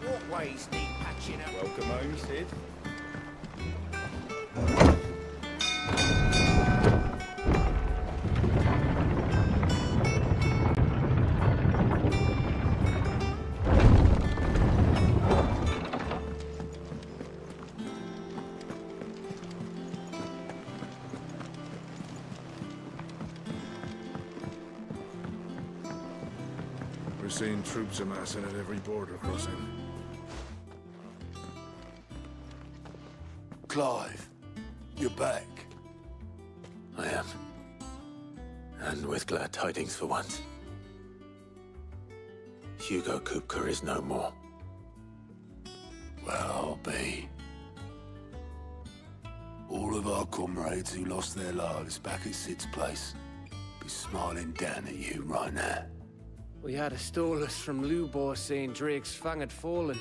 Walkways need patching up. Welcome home, Sid. We're seeing troops amassing at every border crossing. Clive, you're back. I am. And with glad tidings for once. Hugo Kupka is no more. Well, I'll be. All of our comrades who lost their lives back at Sid's place be smiling down at you right now. We had a stolus from Lubor saying Drake's fang had fallen.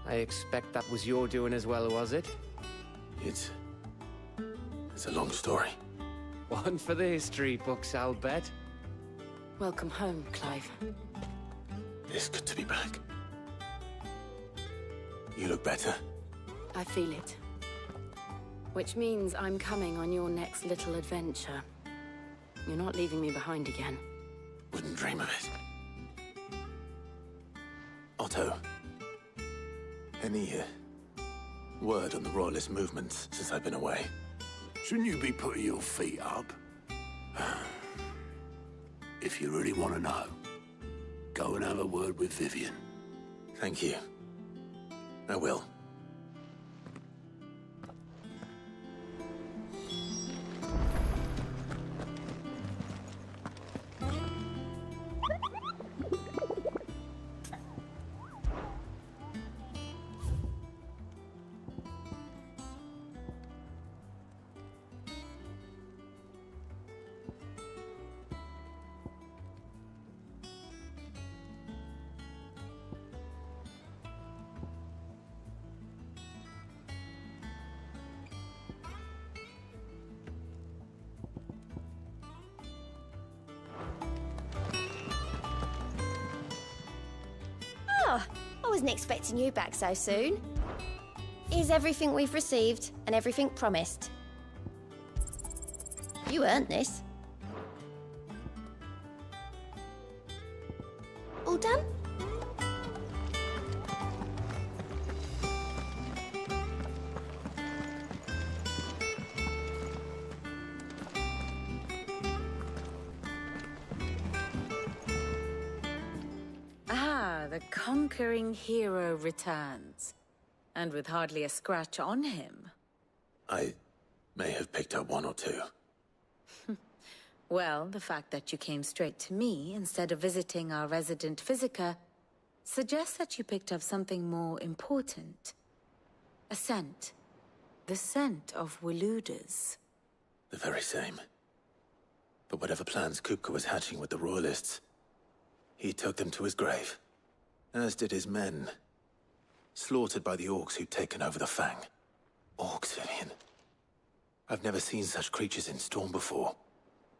I expect that was your doing as well, was it? It's a long story. One for the history books, I'll bet. Welcome home, Clive. It's good to be back. You look better. I feel it. Which means I'm coming on your next little adventure. You're not leaving me behind again. Wouldn't dream of it. Otto, any word on the Royalist movements since I've been away? Shouldn't you be putting your feet up? If you really want to know, go and have a word with Vivian. Thank you. I will. I wasn't expecting you back so soon. Here's everything we've received and everything promised. You earned this. All done? The conquering hero returns, and with hardly a scratch on him. I may have picked up one or two. Well, the fact that you came straight to me instead of visiting our resident Physica suggests that you picked up something more important. A scent. The scent of Waludas. The very same. But whatever plans Kupka was hatching with the Royalists, he took them to his grave. As did his men. Slaughtered by the orcs who'd taken over the Fang. Orcs, Vivian. I've never seen such creatures in Storm before.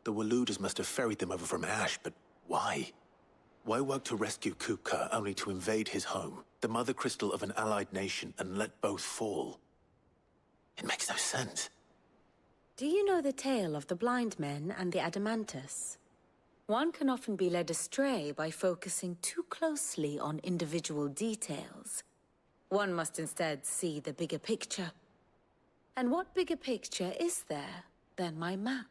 The Waludas must have ferried them over from Ash, but why? Why work to rescue Kupka only to invade his home, the mother crystal of an allied nation, and let both fall? It makes no sense. Do you know the tale of the blind men and the Adamantus? One can often be led astray by focusing too closely on individual details. One must instead see the bigger picture. And what bigger picture is there than my map?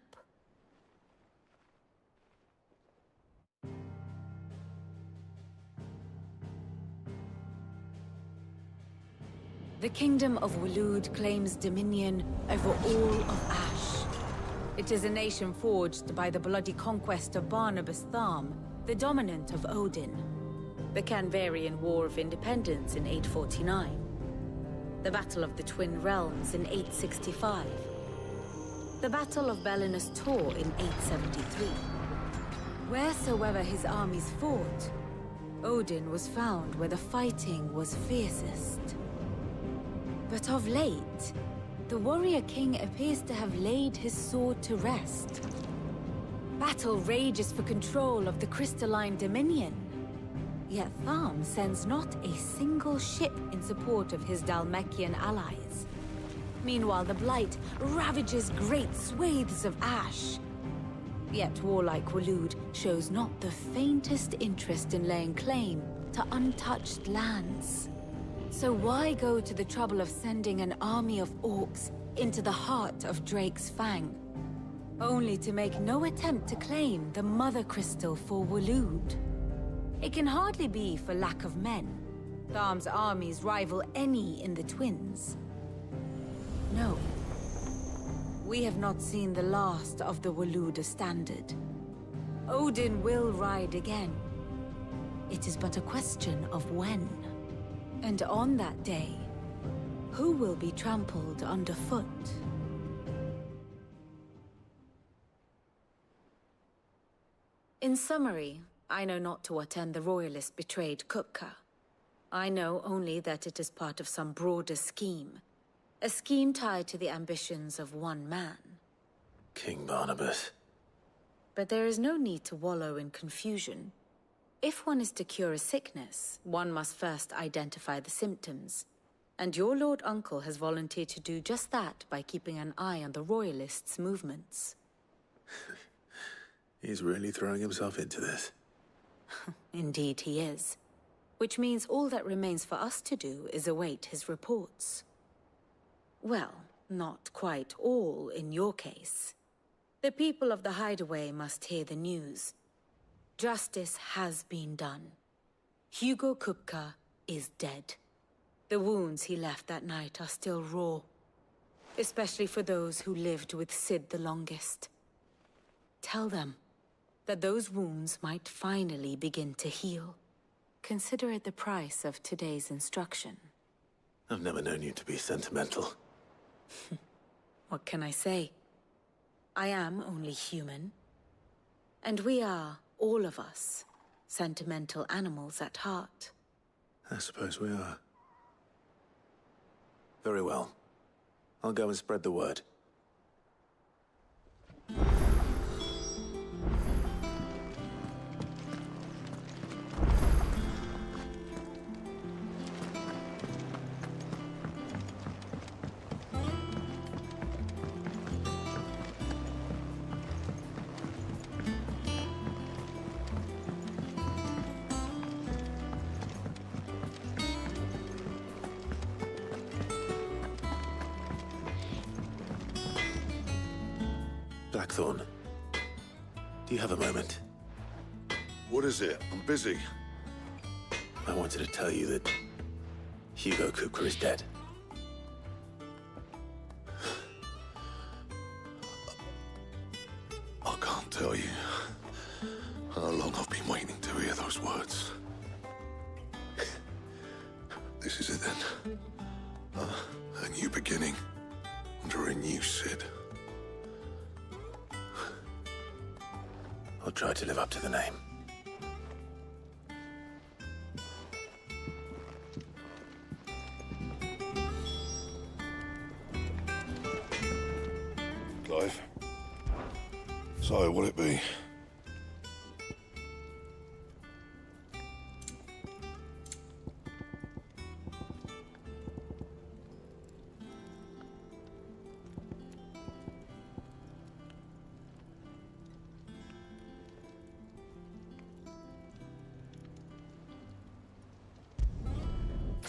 The Kingdom of Waloed claims dominion over all of Ash. It is a nation forged by the bloody conquest of Barnabas Tharm, the dominant of Odin. The Canvarian War of Independence in 849. The Battle of the Twin Realms in 865. The Battle of Belinus Tor in 873. Wheresoever his armies fought, Odin was found where the fighting was fiercest. But of late, the warrior king appears to have laid his sword to rest. Battle rages for control of the crystalline dominion. Yet Tharm sends not a single ship in support of his Dhalmekian allies. Meanwhile, the Blight ravages great swathes of ash. Yet warlike Waloed shows not the faintest interest in laying claim to untouched lands. So why go to the trouble of sending an army of orcs into the heart of Drake's Fang, only to make no attempt to claim the Mother Crystal for Waloed? It can hardly be for lack of men. Tharm's armies rival any in the Twins. No. We have not seen the last of the Waloed Standard. Odin will ride again. It is but a question of when. And on that day, who will be trampled underfoot? In summary, I know not to what end the Royalists betrayed Kupka. I know only that it is part of some broader scheme. A scheme tied to the ambitions of one man. King Barnabas. But there is no need to wallow in confusion. If one is to cure a sickness, one must first identify the symptoms. And your Lord Uncle has volunteered to do just that by keeping an eye on the Royalists' movements. He's really throwing himself into this. Indeed he is. Which means all that remains for us to do is await his reports. Well, not quite all in your case. The people of the Hideaway must hear the news. Justice has been done. Hugo Kupka is dead. The wounds he left that night are still raw. Especially for those who lived with Sid the longest. Tell them that those wounds might finally begin to heal. Consider it the price of today's instruction. I've never known you to be sentimental. What can I say? I am only human. And we are, all of us, sentimental animals at heart. I suppose we are. Very well. I'll go and spread the word. Blackthorn, do you have a moment? What is it? I'm busy. I wanted to tell you that Hugo Kupka is dead. I can't tell you how long I've been waiting to hear those words. This is it then. A new beginning under a new Sid. I'll try to live up to the name. Clive. So, what'll it be?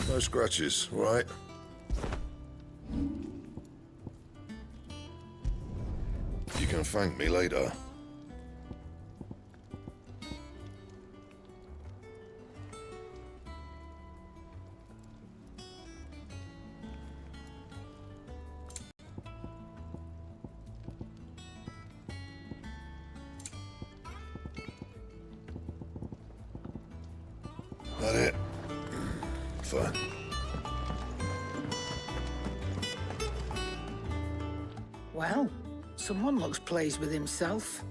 No scratches, right? You can thank me later. That it? Fine. Well, someone looks pleased with himself.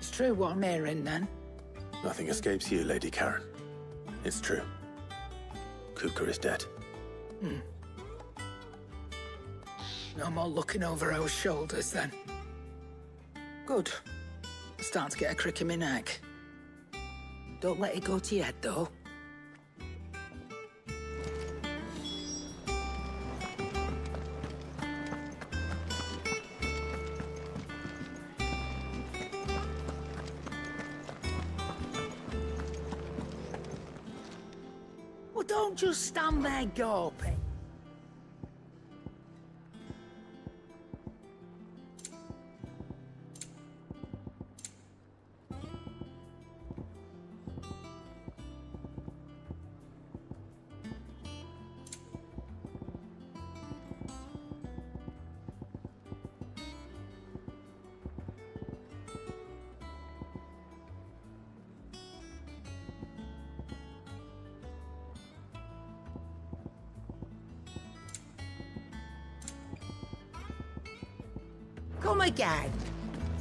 It's true what I'm hearing, then. Nothing escapes you, Lady Karen. It's true. Kupka is dead. No more looking over our shoulders, then. Good. I'm starting to get a crick in my neck. Don't let it go to your head, though. Well, don't just stand there gawping. Come again.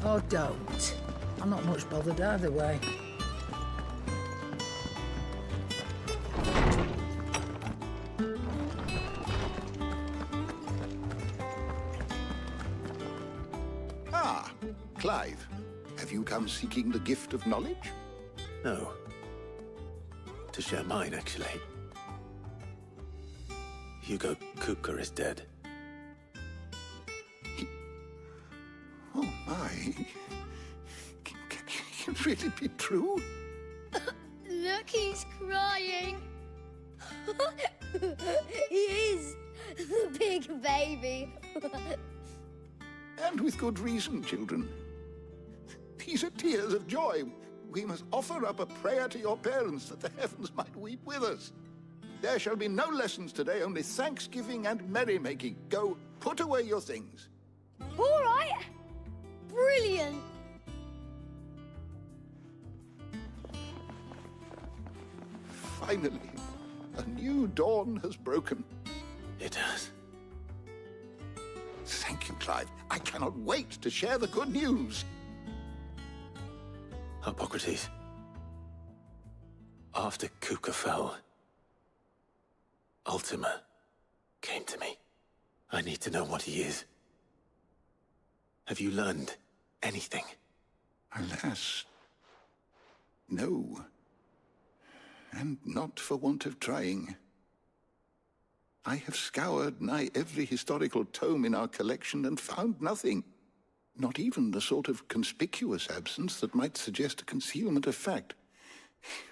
Or don't. I'm not much bothered either way. Ah, Clive. Have you come seeking the gift of knowledge? No. To share mine, actually. Hugo Kupka is dead. Oh, my. Can it really be true? Look, he's crying. He is. The big baby. And with good reason, children. These are tears of joy. We must offer up a prayer to your parents that the heavens might weep with us. There shall be no lessons today, only thanksgiving and merrymaking. Go, put away your things. All right. Brilliant. Finally, a new dawn has broken. It has. Thank you, Clive. I cannot wait to share the good news. Hippocrates. After Kupka fell, Ultima came to me. I need to know what he is. Have you learned anything? Alas, no. And not for want of trying. I have scoured nigh every historical tome in our collection and found nothing. Not even the sort of conspicuous absence that might suggest a concealment of fact.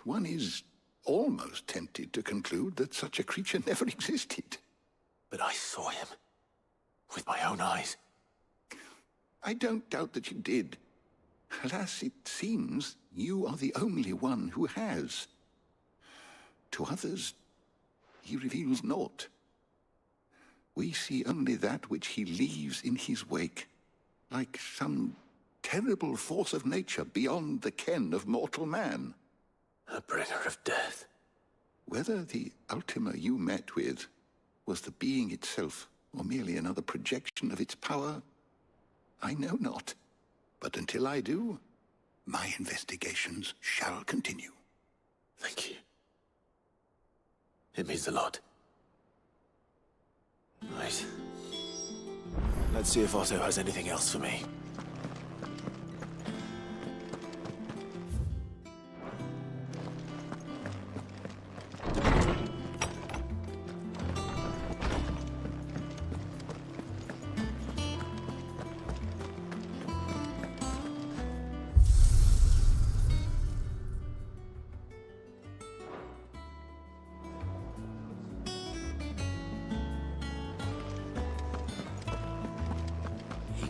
One is almost tempted to conclude that such a creature never existed. But I saw him. With my own eyes. I don't doubt that you did. Alas, it seems you are the only one who has. To others, he reveals naught. We see only that which he leaves in his wake, like some terrible force of nature beyond the ken of mortal man. A bringer of death. Whether the Ultima you met with was the being itself, or merely another projection of its power, I know not. But until I do, my investigations shall continue. Thank you. It means a lot. Right. Let's see if Otto has anything else for me.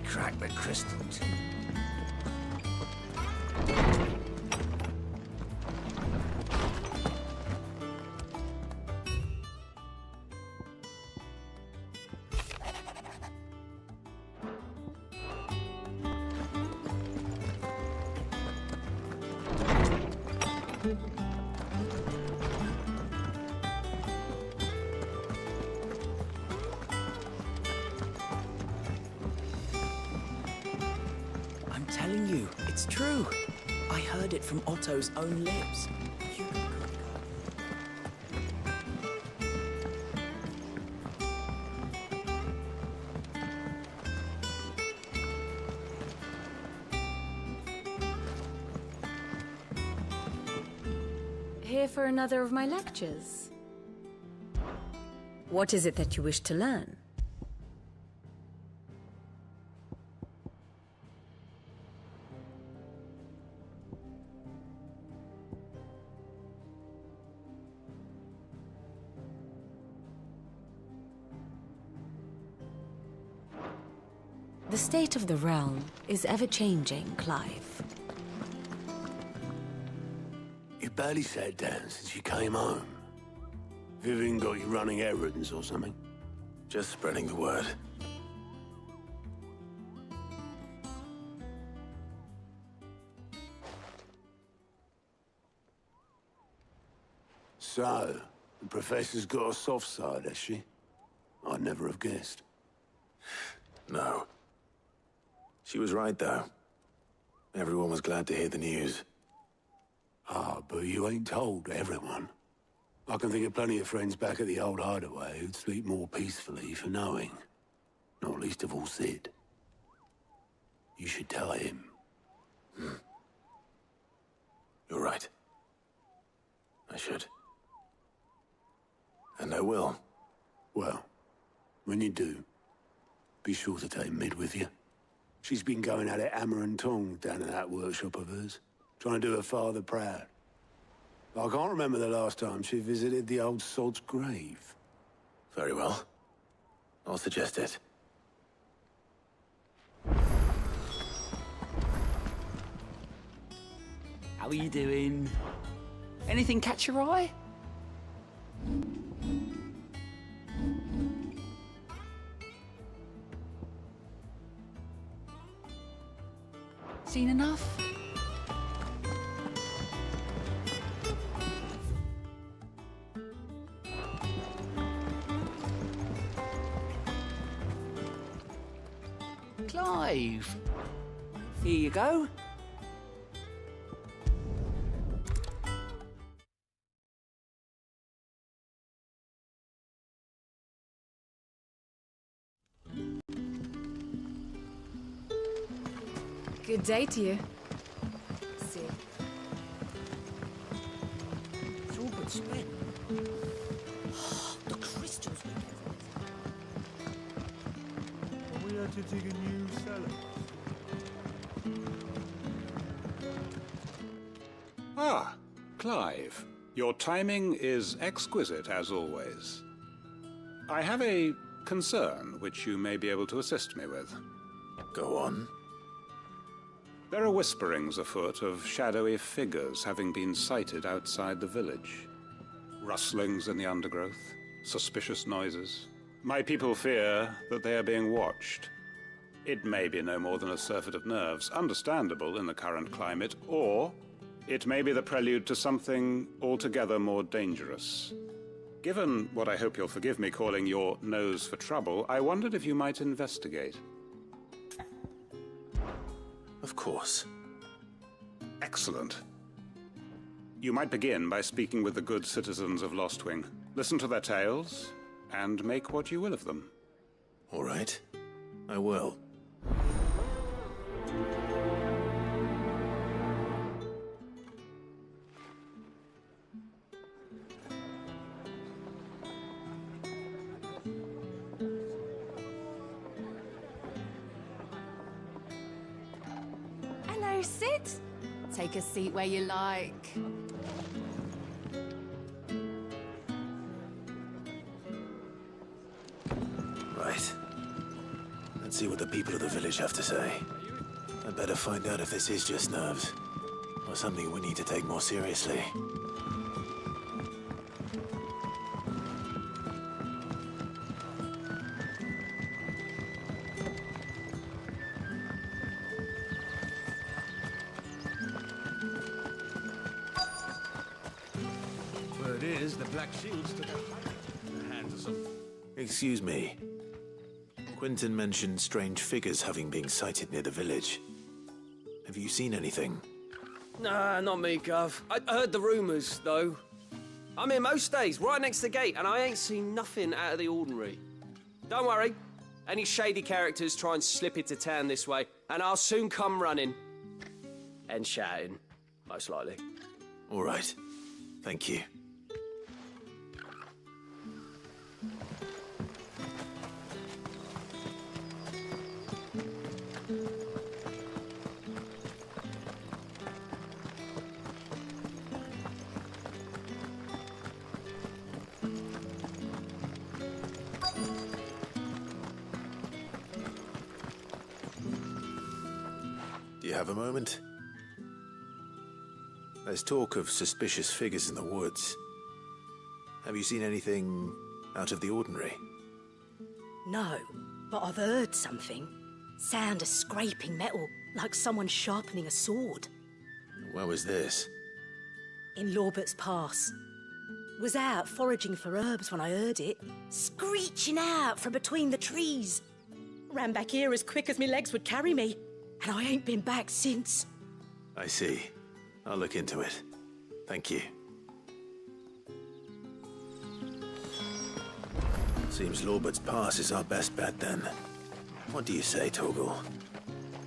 Crack the crystals. I'm telling you, it's true. I heard it from Otto's own lips. Here for another of my lectures? What is it that you wish to learn? The state of the realm is ever-changing, Clive. You barely sat down since you came home. Vivian got you running errands or something? Just spreading the word. So, the Professor's got a soft side, has she? I'd never have guessed. No. She was right, though. Everyone was glad to hear the news. Ah, but you ain't told everyone. I can think of plenty of friends back at the old hideaway who'd sleep more peacefully for knowing. Not least of all Sid. You should tell him. You're right. I should. And I will. Well, when you do, be sure to take Mid with you. She's been going at it hammer and tong down in that workshop of hers, trying to do her father proud. I can't remember the last time she visited the old sod's grave. Very well. I'll suggest it. How are you doing? Anything catch your eye? Seen enough? Clive. Here you go. Good day to you. See. It's all but spent. The crystals we get. We had to dig a new cellar. Ah, Clive. Your timing is exquisite, as always. I have a concern which you may be able to assist me with. Go on. There are whisperings afoot of shadowy figures having been sighted outside the village. Rustlings in the undergrowth, suspicious noises. My people fear that they are being watched. It may be no more than a surfeit of nerves, understandable in the current climate, or it may be the prelude to something altogether more dangerous. Given what I hope you'll forgive me calling your nose for trouble, I wondered if you might investigate. Of course. Excellent. You might begin by speaking with the good citizens of Lostwing. Listen to their tales, and make what you will of them. All right. I will. Hello, Sid. Take a seat where you like. Right. Let's see what the people of the village have to say. I'd better find out if this is just nerves, or something we need to take more seriously. Word is, the Black Shields took a hand to some... Excuse me. Quentin mentioned strange figures having been sighted near the village. Have you seen anything? Nah, not me, Gov. I heard the rumours, though. I'm here most days, right next to the gate, and I ain't seen nothing out of the ordinary. Don't worry. Any shady characters try and slip into town this way, and I'll soon come running. And shouting, most likely. All right. Thank you. Do you have a moment? There's talk of suspicious figures in the woods. Have you seen anything out of the ordinary? No, but I've heard something. Sound of scraping metal, like someone sharpening a sword. Where was this? In Lorbert's Pass. Was out foraging for herbs when I heard it, screeching out from between the trees. Ran back here as quick as my legs would carry me, and I ain't been back since. I see. I'll look into it. Thank you. Seems Lorbert's Pass is our best bet then. What do you say, Torgal?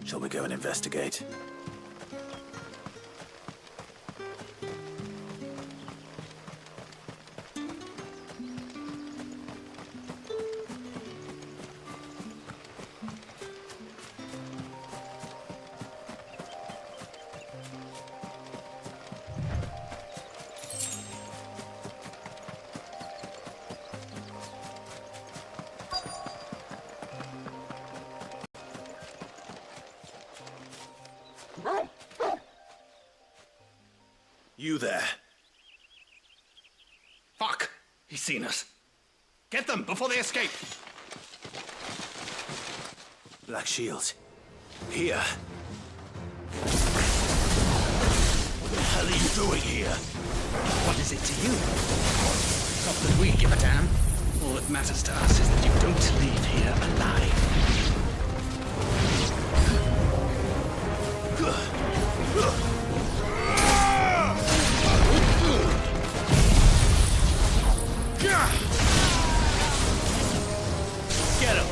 Shall we go and investigate? You there. Fuck! He's seen us. Get them before they escape! Black Shields. Here. What the hell are you doing here? What is it to you? Not that we give a damn. All that matters to us is that you don't leave here alive. Get him!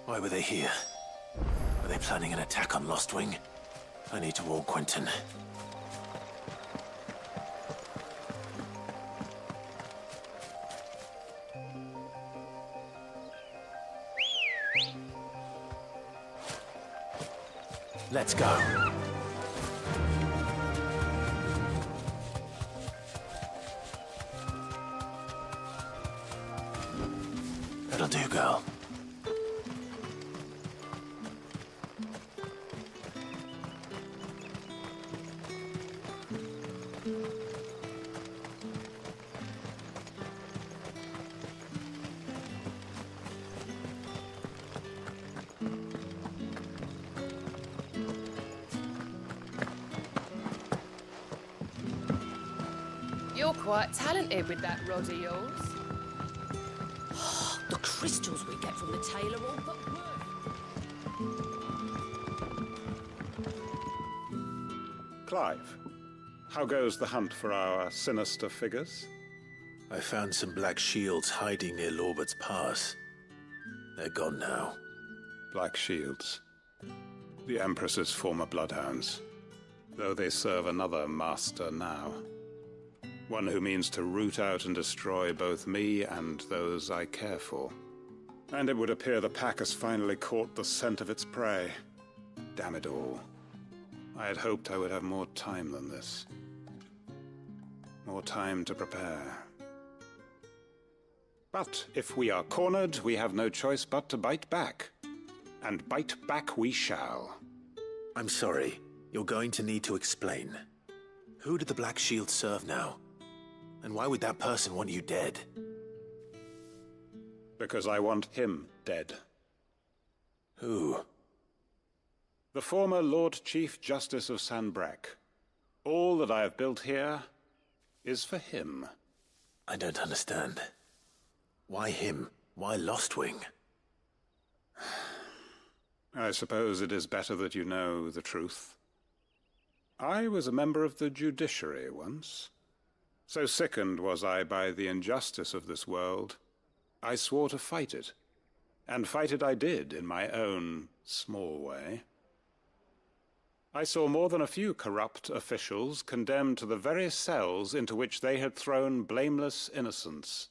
Why were they here? Were they planning an attack on Lostwing? I need to warn Quentin. Let's go. That'll do, girl. You're quite talented with that rod of yours. The crystals we get from the tailor all but work. Clive, how goes the hunt for our sinister figures? I found some Black Shields hiding near Lorbert's Pass. They're gone now. Black Shields. The Empress's former bloodhounds. Though they serve another master now. One who means to root out and destroy both me and those I care for. And it would appear the pack has finally caught the scent of its prey. Damn it all. I had hoped I would have more time than this. More time to prepare. But if we are cornered, we have no choice but to bite back. and bite back we shall. I'm sorry. You're going to need to explain. Who did the Black Shield serve now? And why would that person want you dead? Because I want him dead. Who? The former Lord Chief Justice of Sanbreque. All that I have built here is for him. I don't understand. Why him? Why Lostwing? I suppose it is better that you know the truth. I was a member of the judiciary once. So sickened was I by the injustice of this world, I swore to fight it. And fight it I did, in my own small way. I saw more than a few corrupt officials condemned to the very cells into which they had thrown blameless innocents.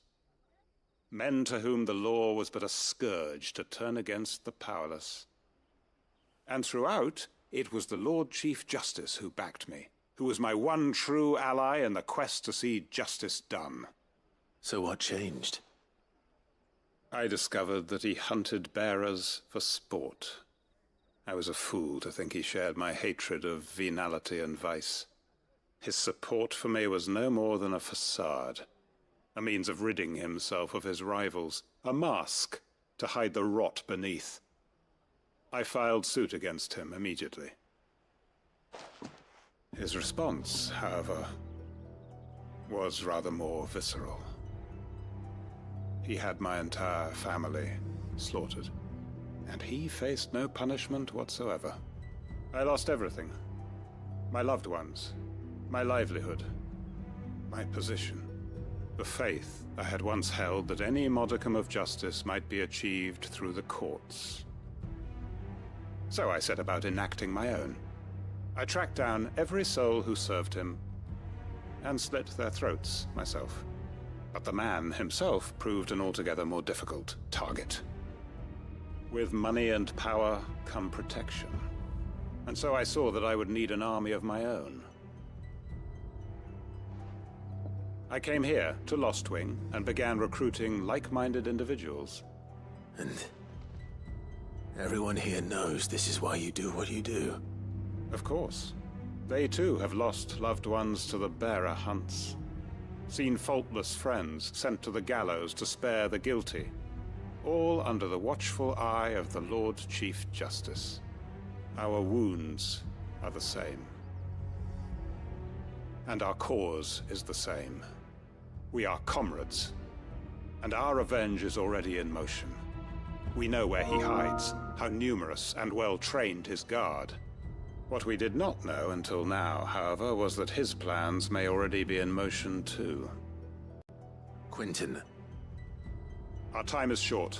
Men to whom the law was but a scourge to turn against the powerless. And throughout, it was the Lord Chief Justice who backed me, who was my one true ally in the quest to see justice done. So what changed? I discovered that he hunted bearers for sport. I was a fool to think he shared my hatred of venality and vice. His support for me was no more than a facade, a means of ridding himself of his rivals, a mask to hide the rot beneath. I filed suit against him immediately. His response, however, was rather more visceral. He had my entire family slaughtered, and he faced no punishment whatsoever. I lost everything. My loved ones, my livelihood, my position, the faith I had once held that any modicum of justice might be achieved through the courts. So I set about enacting my own. I tracked down every soul who served him, and slit their throats myself. But the man himself proved an altogether more difficult target. With money and power come protection. And so I saw that I would need an army of my own. I came here to Lostwing and began recruiting like-minded individuals. And everyone here knows this is why you do what you do. Of course. They too have lost loved ones to the bearer hunts. Seen faultless friends sent to the gallows to spare the guilty. All under the watchful eye of the Lord Chief Justice. Our wounds are the same. And our cause is the same. We are comrades. And our revenge is already in motion. We know where he hides, how numerous and well-trained his guard. What we did not know until now, however, was that his plans may already be in motion too. Quentin. Our time is short.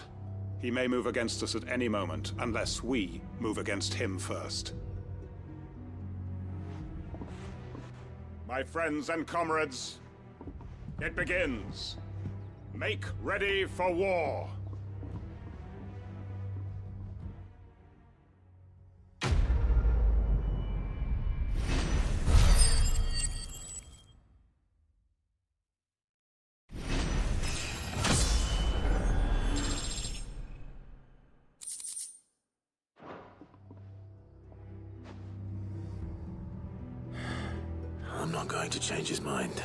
He may move against us at any moment, unless we move against him first. My friends and comrades, it begins. Make ready for war. I'm not going to change his mind.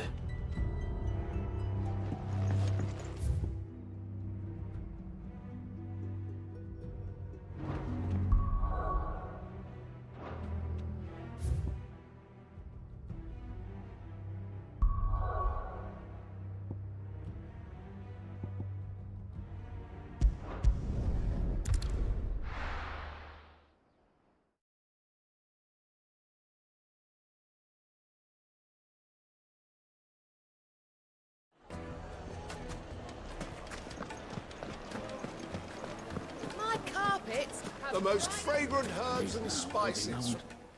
The most fragrant herbs and spices.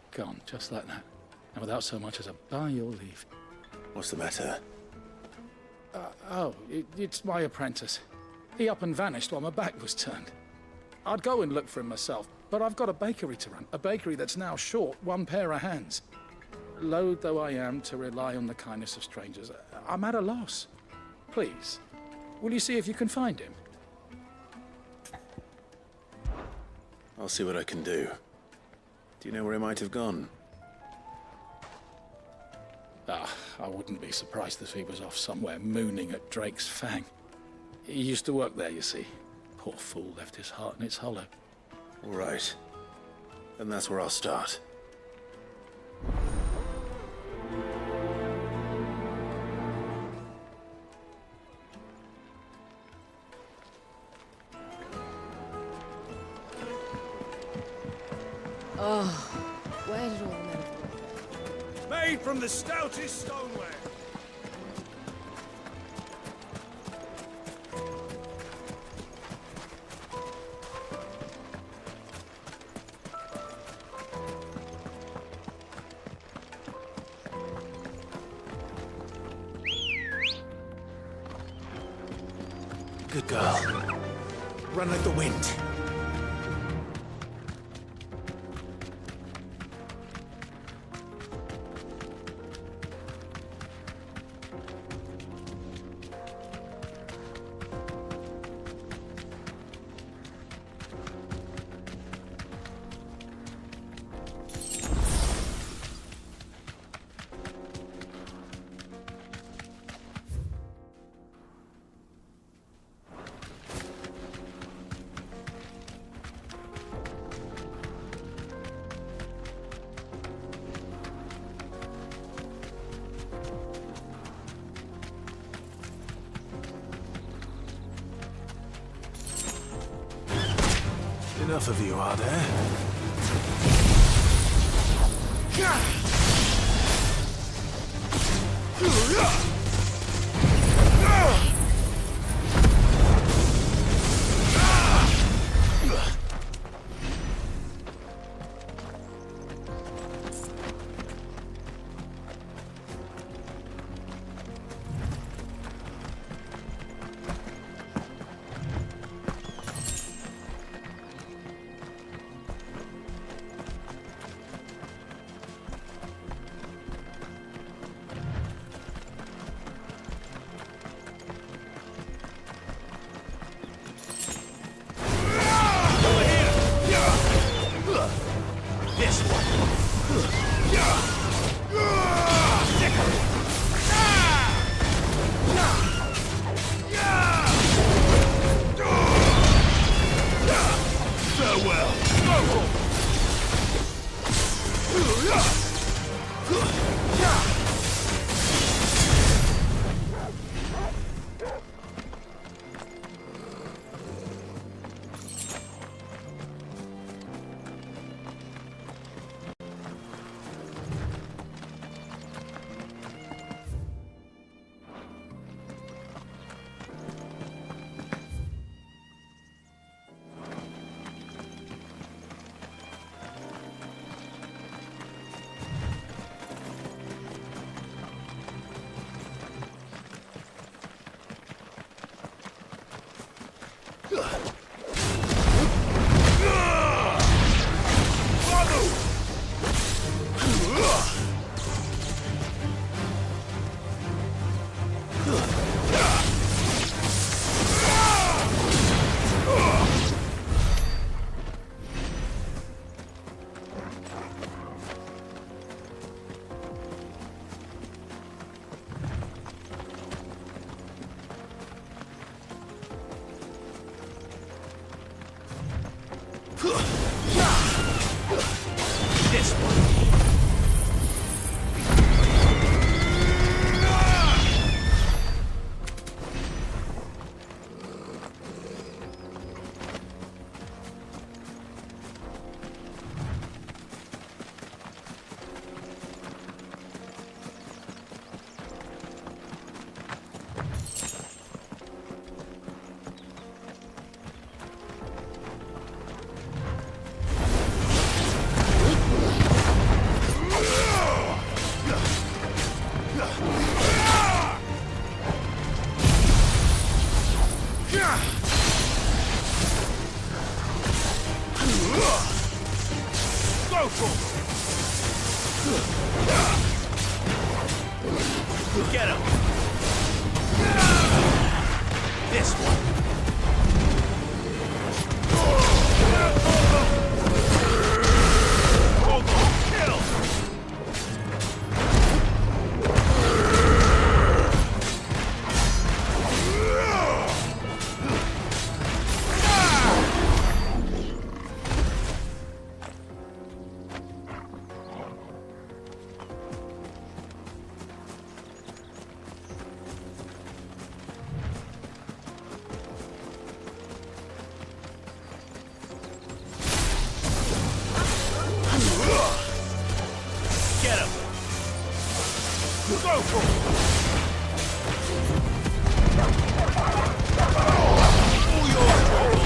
Gone, just like that. And without so much as a by your leave. What's the matter? It's my apprentice. He up and vanished while my back was turned. I'd go and look for him myself, but I've got a bakery to run. A bakery that's now short one pair of hands. Loath though I am to rely on the kindness of strangers, I'm at a loss. Please, will you see if you can find him? I'll see what I can do. Do you know where he might have gone? I wouldn't be surprised if he was off somewhere mooning at Drake's Fang. He used to work there, you see. Poor fool left his heart in its hollow. All right. Then that's where I'll start. Oh, where did all the men Made from the stoutest stoneware. Good girl. Run like the wind. Enough of you, are there? This one. Get him! This one! Go for it! All yours, Jordan.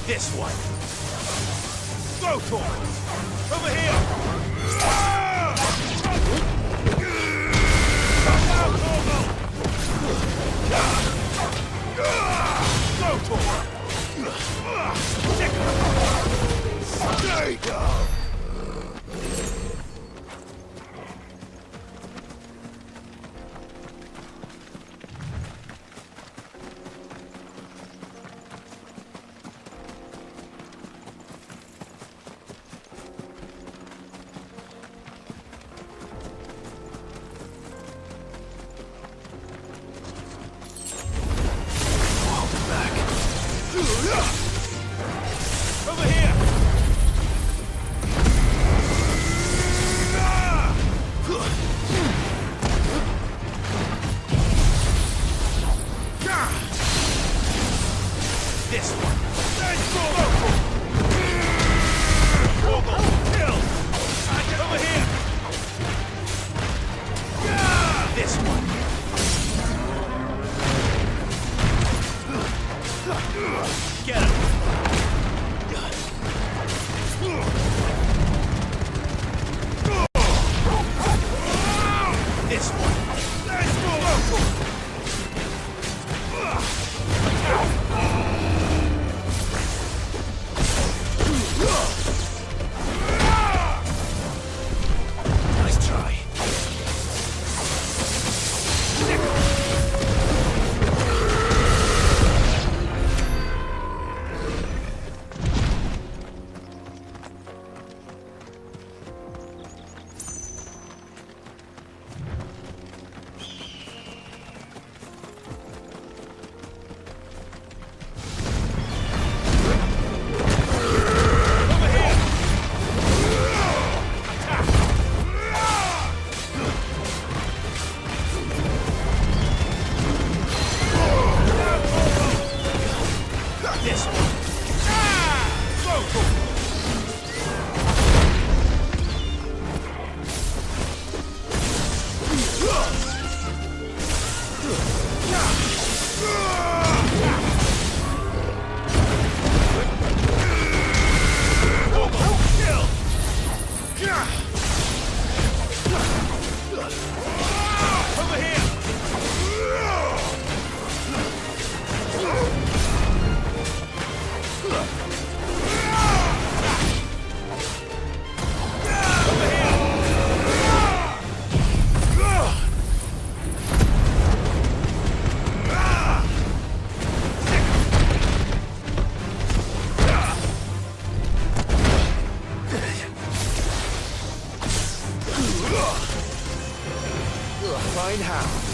This one. Go for it. Over here. Go for it. There you go. Over here! This one! Let's go! Kill! Over here! This one! Get him! This one. Let's go! Nice try. find how.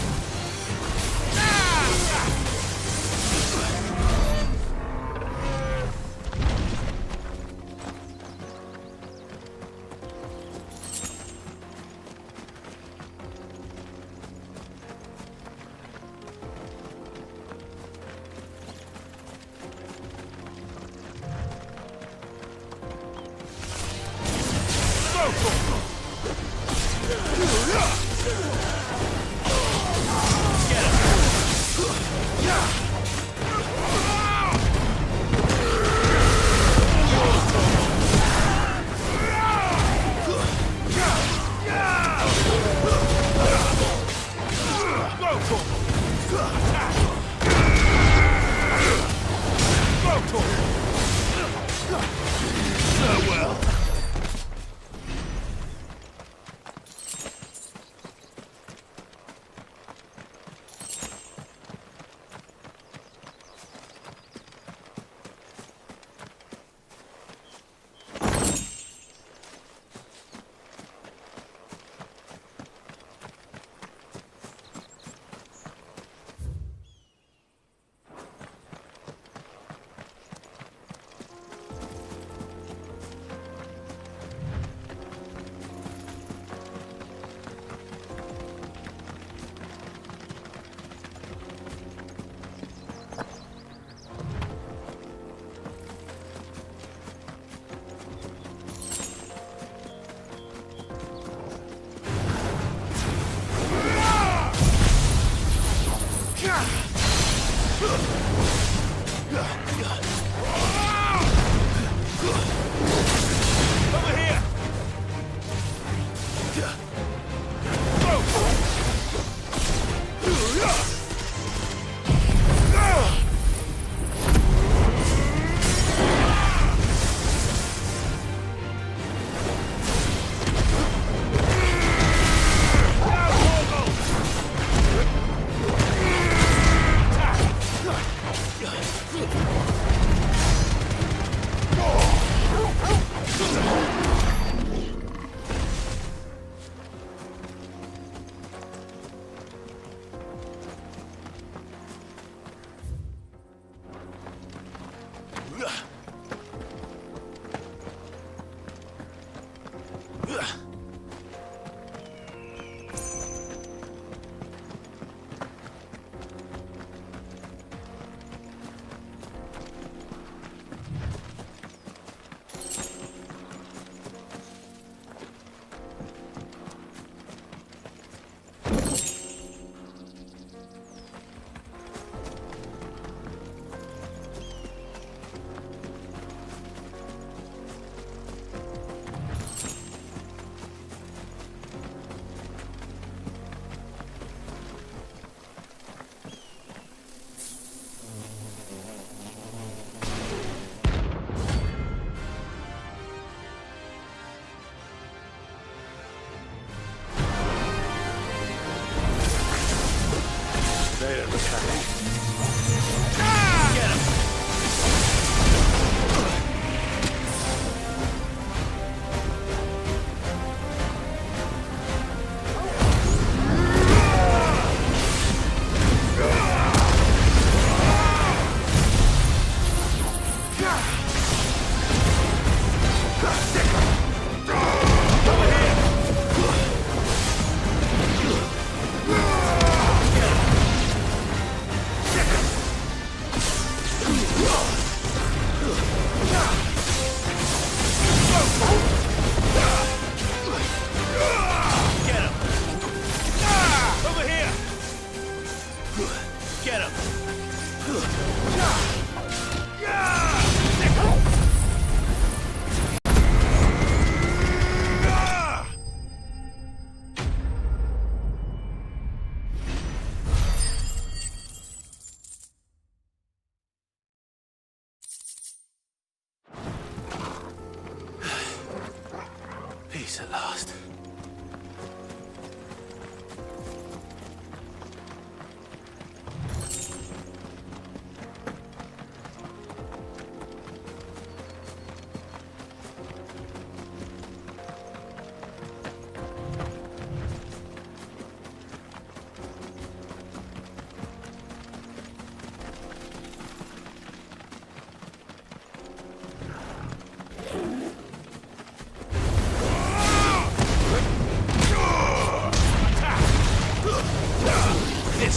Peace at last.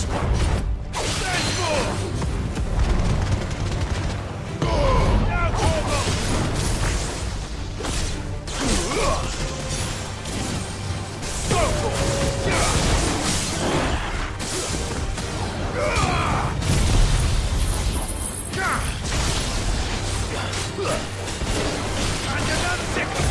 This one. There's more! Now, Corvo! And another second!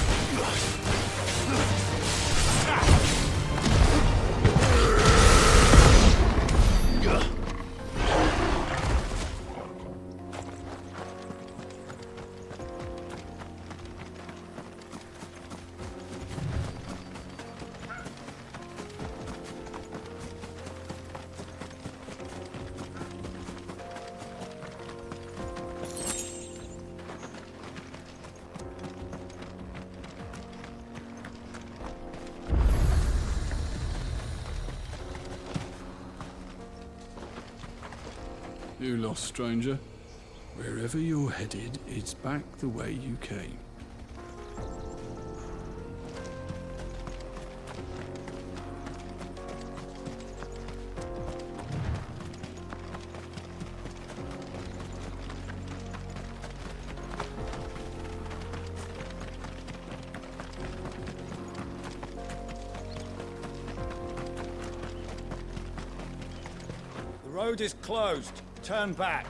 You lost, stranger. Wherever you're headed, it's back the way you came. The road is closed. Turn back.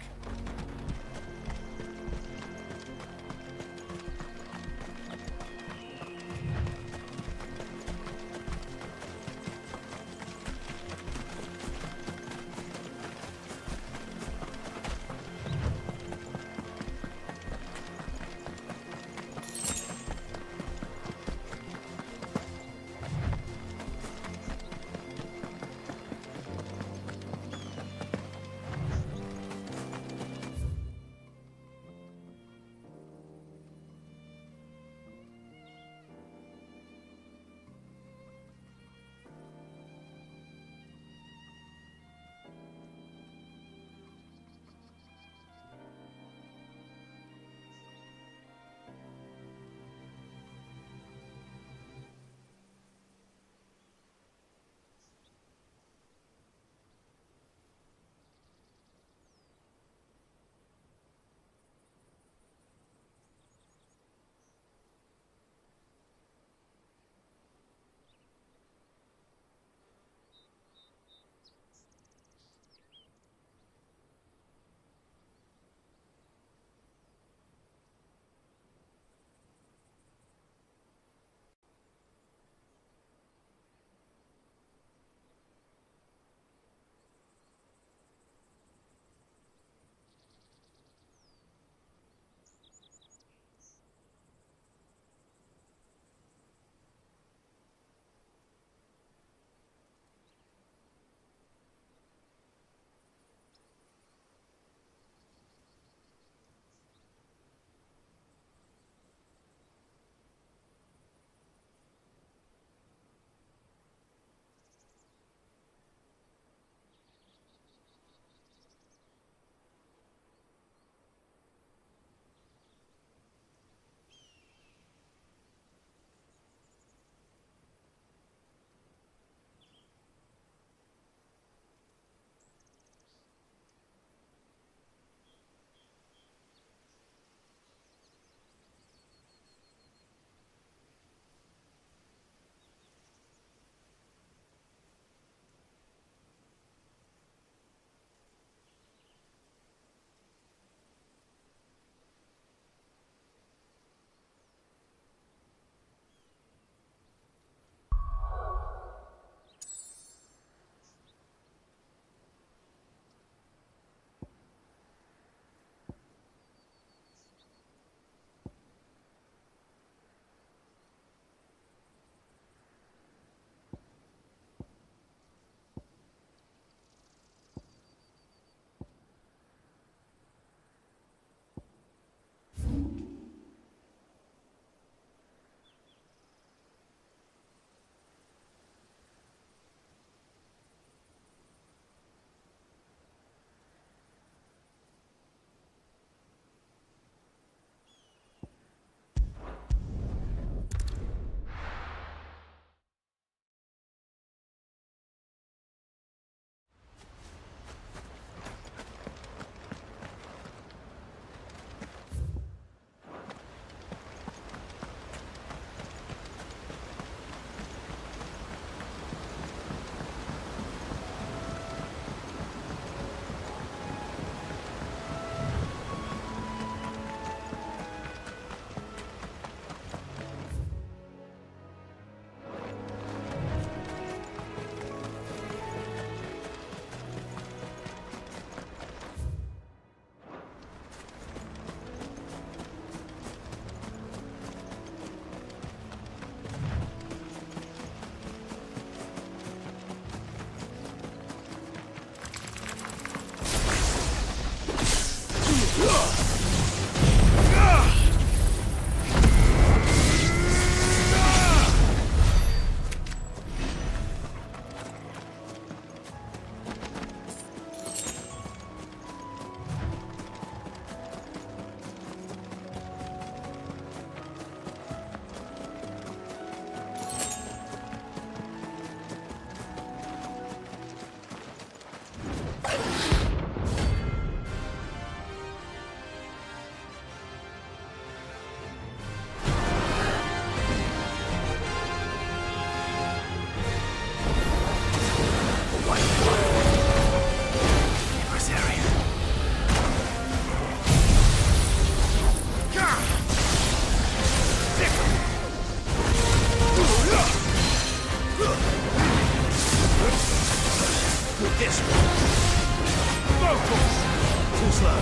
This one. Focus. Too slow.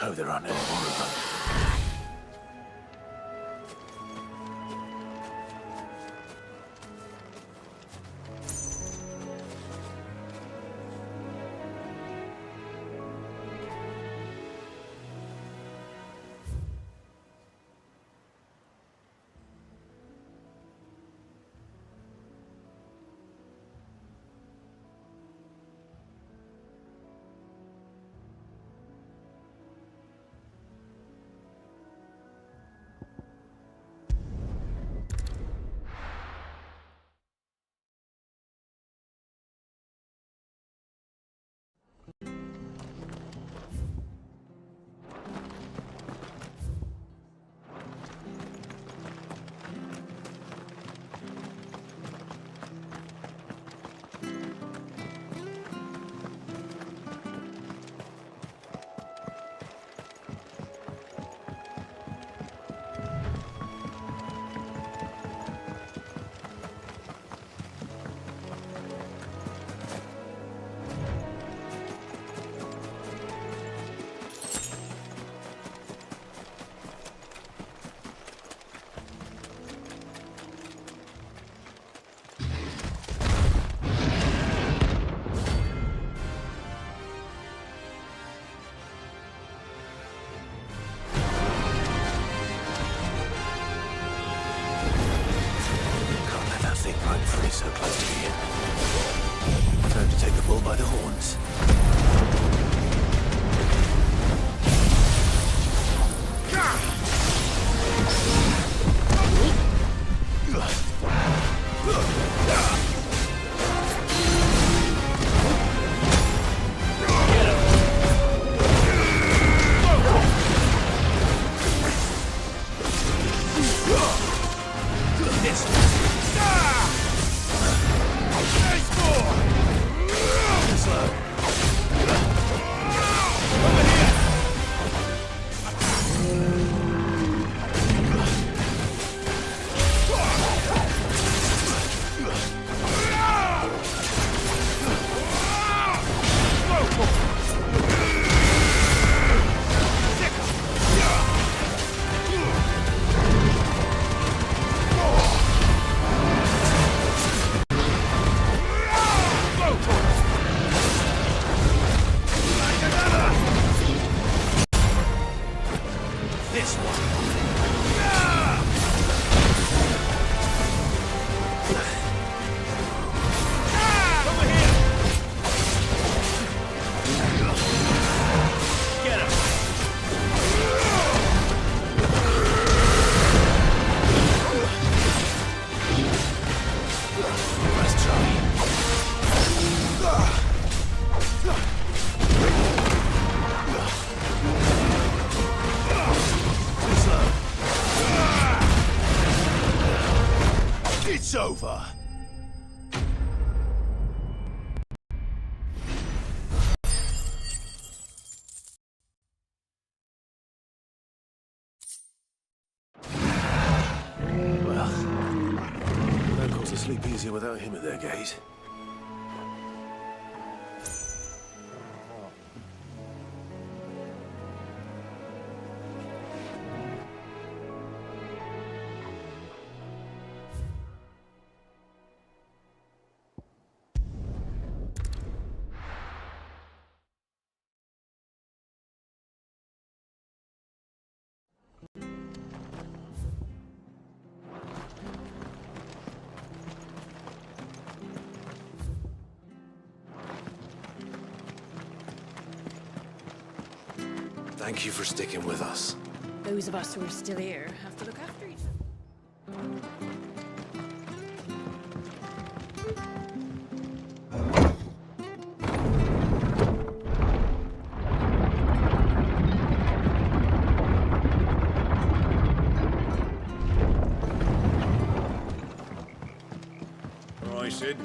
Oh, there aren't any more of them. So close to me. Time to take the bull by the horns. It's over. Well, locals will sleep easier without him at their gate. Thank you for sticking with us. Those of us who are still here have to look after each other. All right, Sid.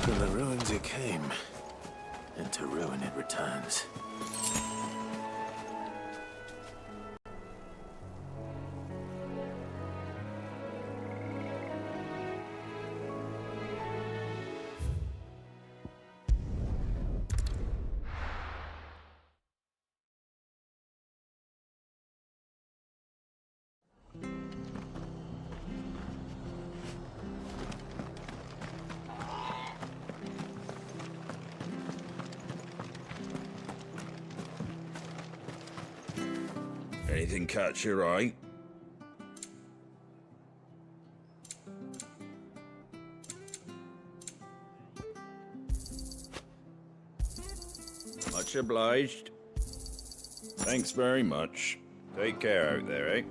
From the ruins it came, and to ruin it returns. Anything catch your eye? Much obliged. Thanks very much. Take care out there, eh?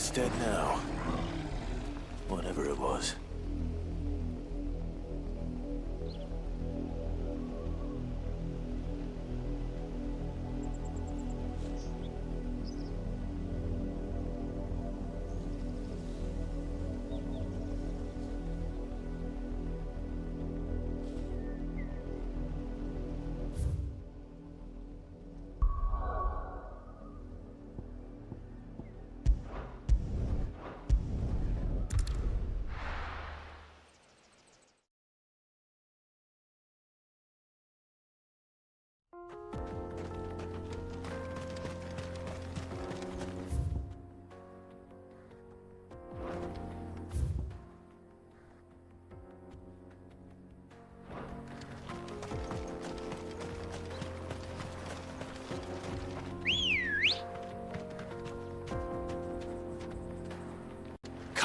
It's dead now. Whatever it was.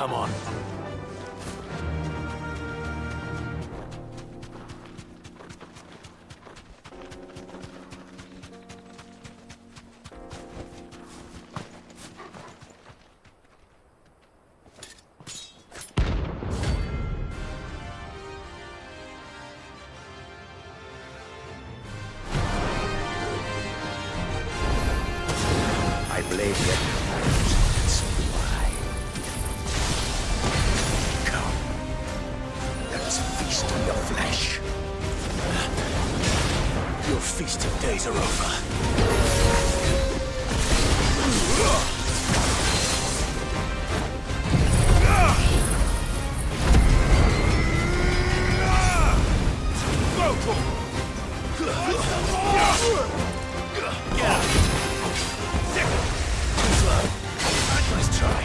Come on. I blame you. Flesh. Your feasting days are over. Nice try.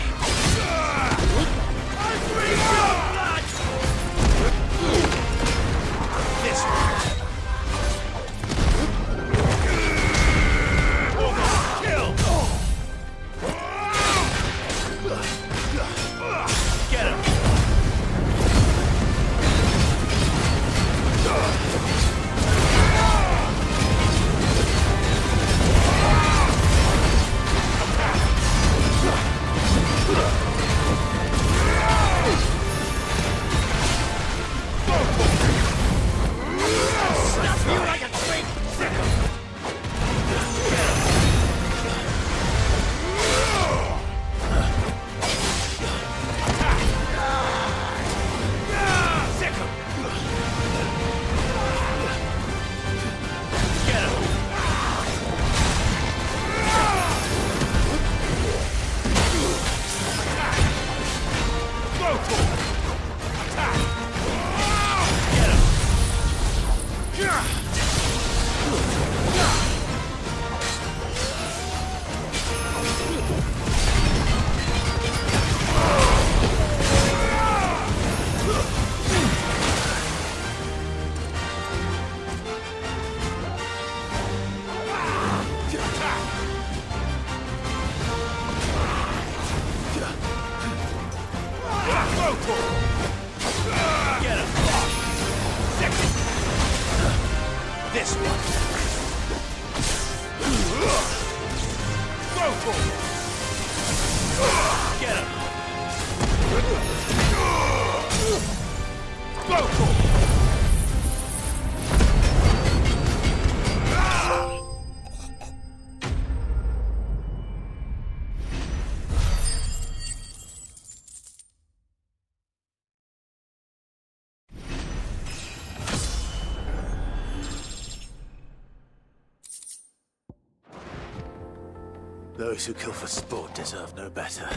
Those who kill for sport deserve no better.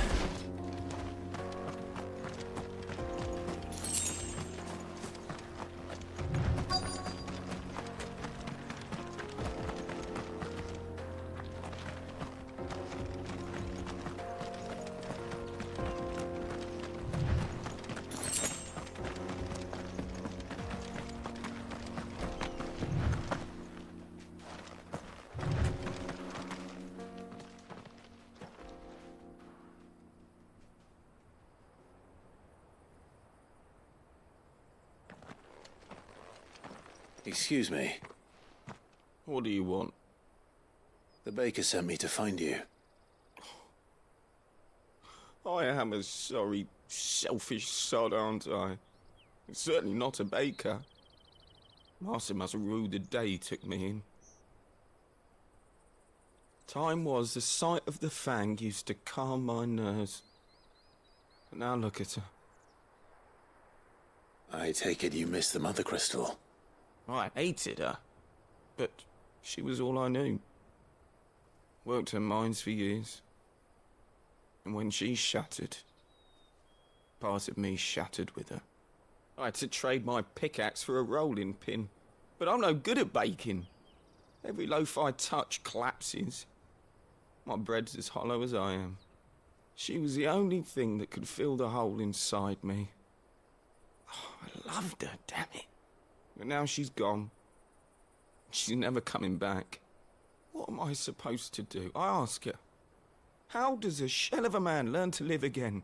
Excuse me. What do you want? The baker sent me to find you. I am a sorry, selfish sod, aren't I? Certainly not a baker. Master must have ruled the day he took me in. Time was the sight of the Fang used to calm my nerves. But now look at her. I take it you missed the Mother Crystal. I hated her, but she was all I knew. Worked her mines for years. And when she shattered, part of me shattered with her. I had to trade my pickaxe for a rolling pin, but I'm no good at baking. Every loaf I touch collapses. My bread's as hollow as I am. She was the only thing that could fill the hole inside me. Oh, I loved her, damn it. But now she's gone. She's never coming back. What am I supposed to do? I ask her. How does a shell of a man learn to live again?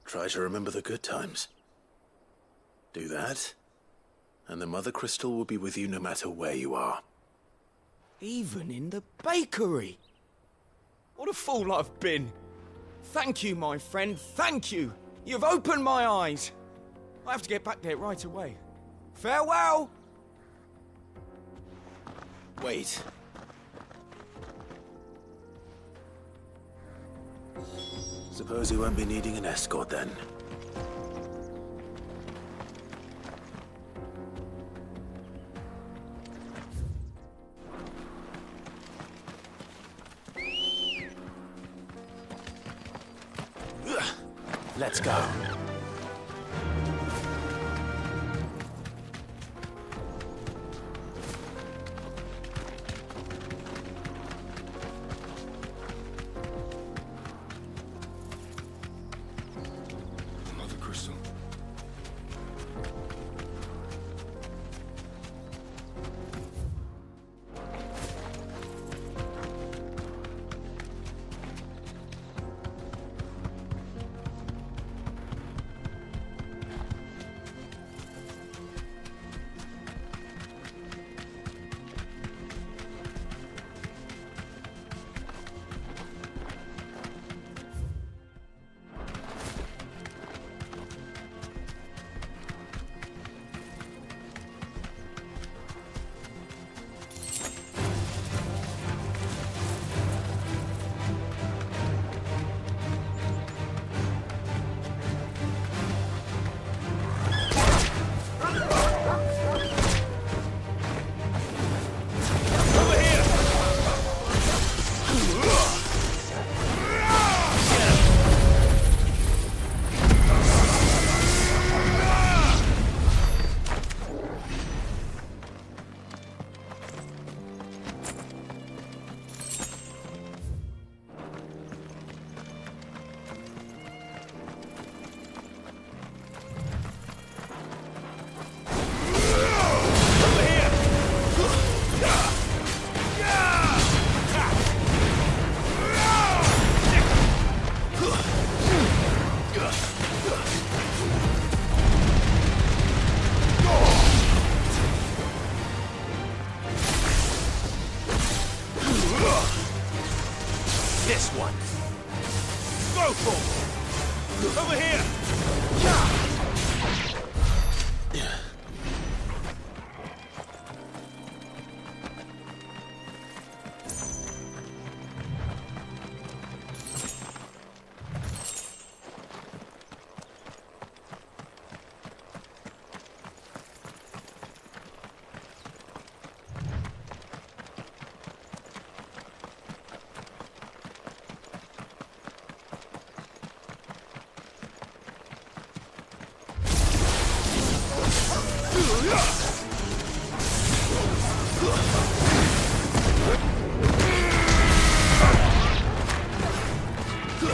Try to remember the good times. Do that, and the Mother Crystal will be with you no matter where you are. Even in the bakery. What a fool I've been. Thank you, my friend, thank you. You've opened my eyes. I have to get back there right away. Farewell! Wait. Suppose you won't be needing an escort then. Let's go. Mother Crystal.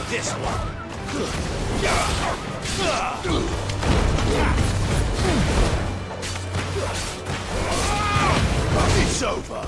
This one. It's over.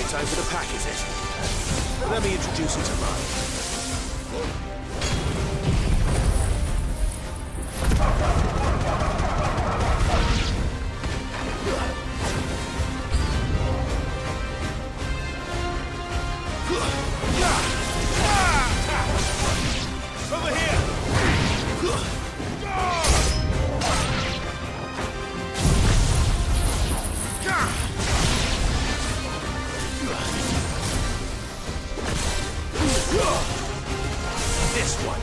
Time for the pack, is it? Let me introduce you to mine. Over here! This one.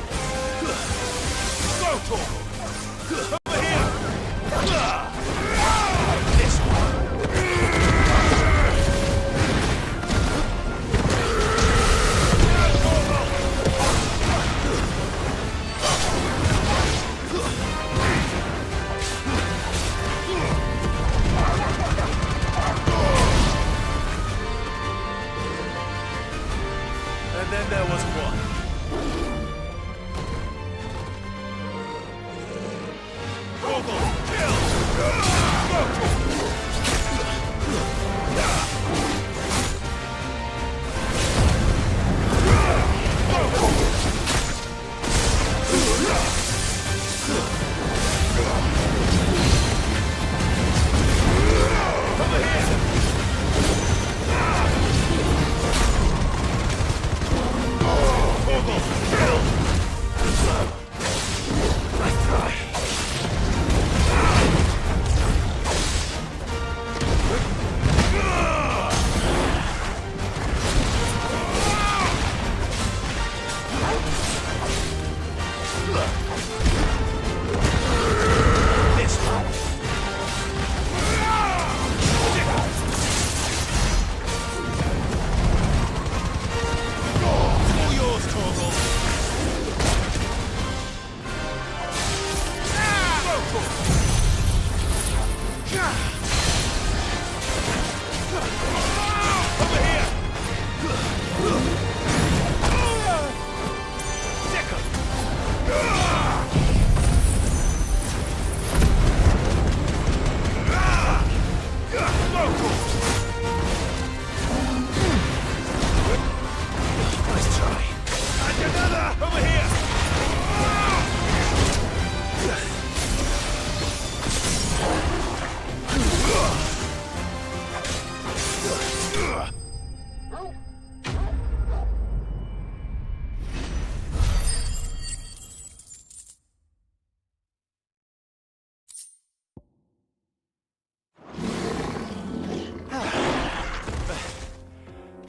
Go, Torgal. Over here. This one. And then there was one.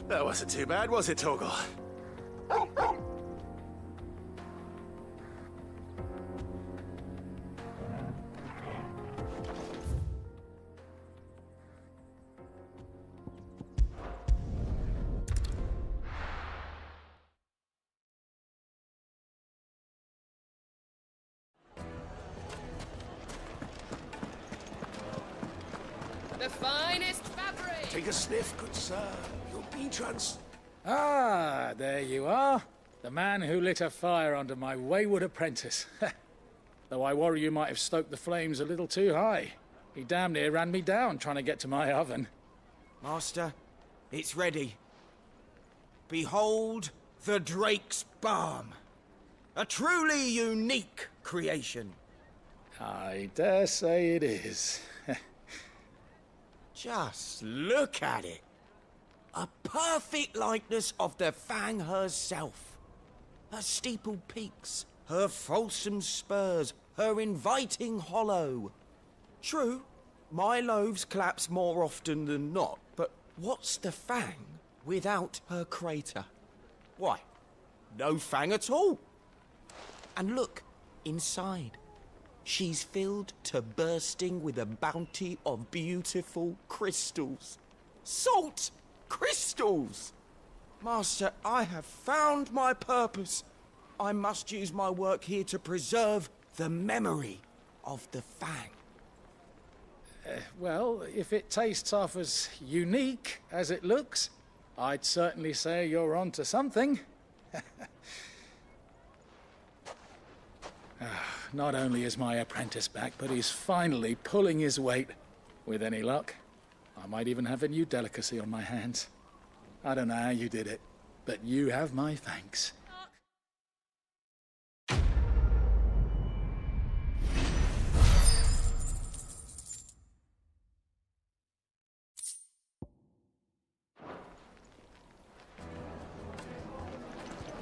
That wasn't too bad, was it, Torgal? The finest fabric! Take a sniff, good sir. You'll be Ah, there you are. The man who lit a fire under my wayward apprentice. Though I worry you might have stoked the flames a little too high. He damn near ran me down trying to get to my oven. Master, it's ready. Behold the Drake's Balm. A truly unique creation. I dare say it is. Just look at it. A perfect likeness of the Fang herself. Her steepled peaks, her fulsome spurs, her inviting hollow. True, my loaves collapse more often than not, but what's the Fang without her crater? Why, no Fang at all. And look, inside. She's filled to bursting with a bounty of beautiful crystals. Salt crystals! Master, I have found my purpose. I must use my work here to preserve the memory of the Fang. Well, if it tastes half as unique as it looks, I'd certainly say you're onto something. Not only is my apprentice back, but he's finally pulling his weight. With any luck, I might even have a new delicacy on my hands. I don't know how you did it, but you have my thanks.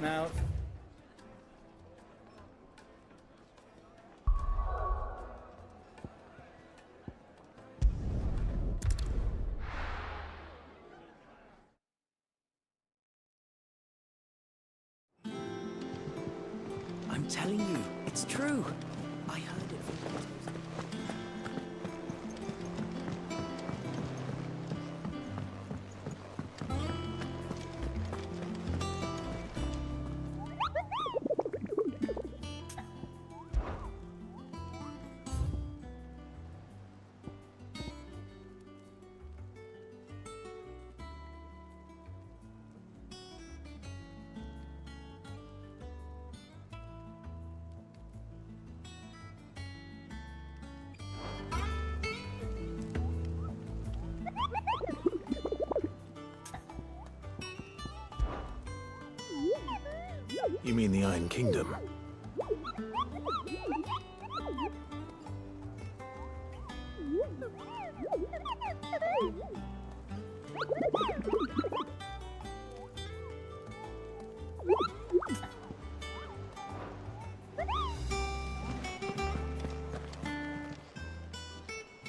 Now, I'm telling you, it's true. I heard it from You mean the Iron Kingdom?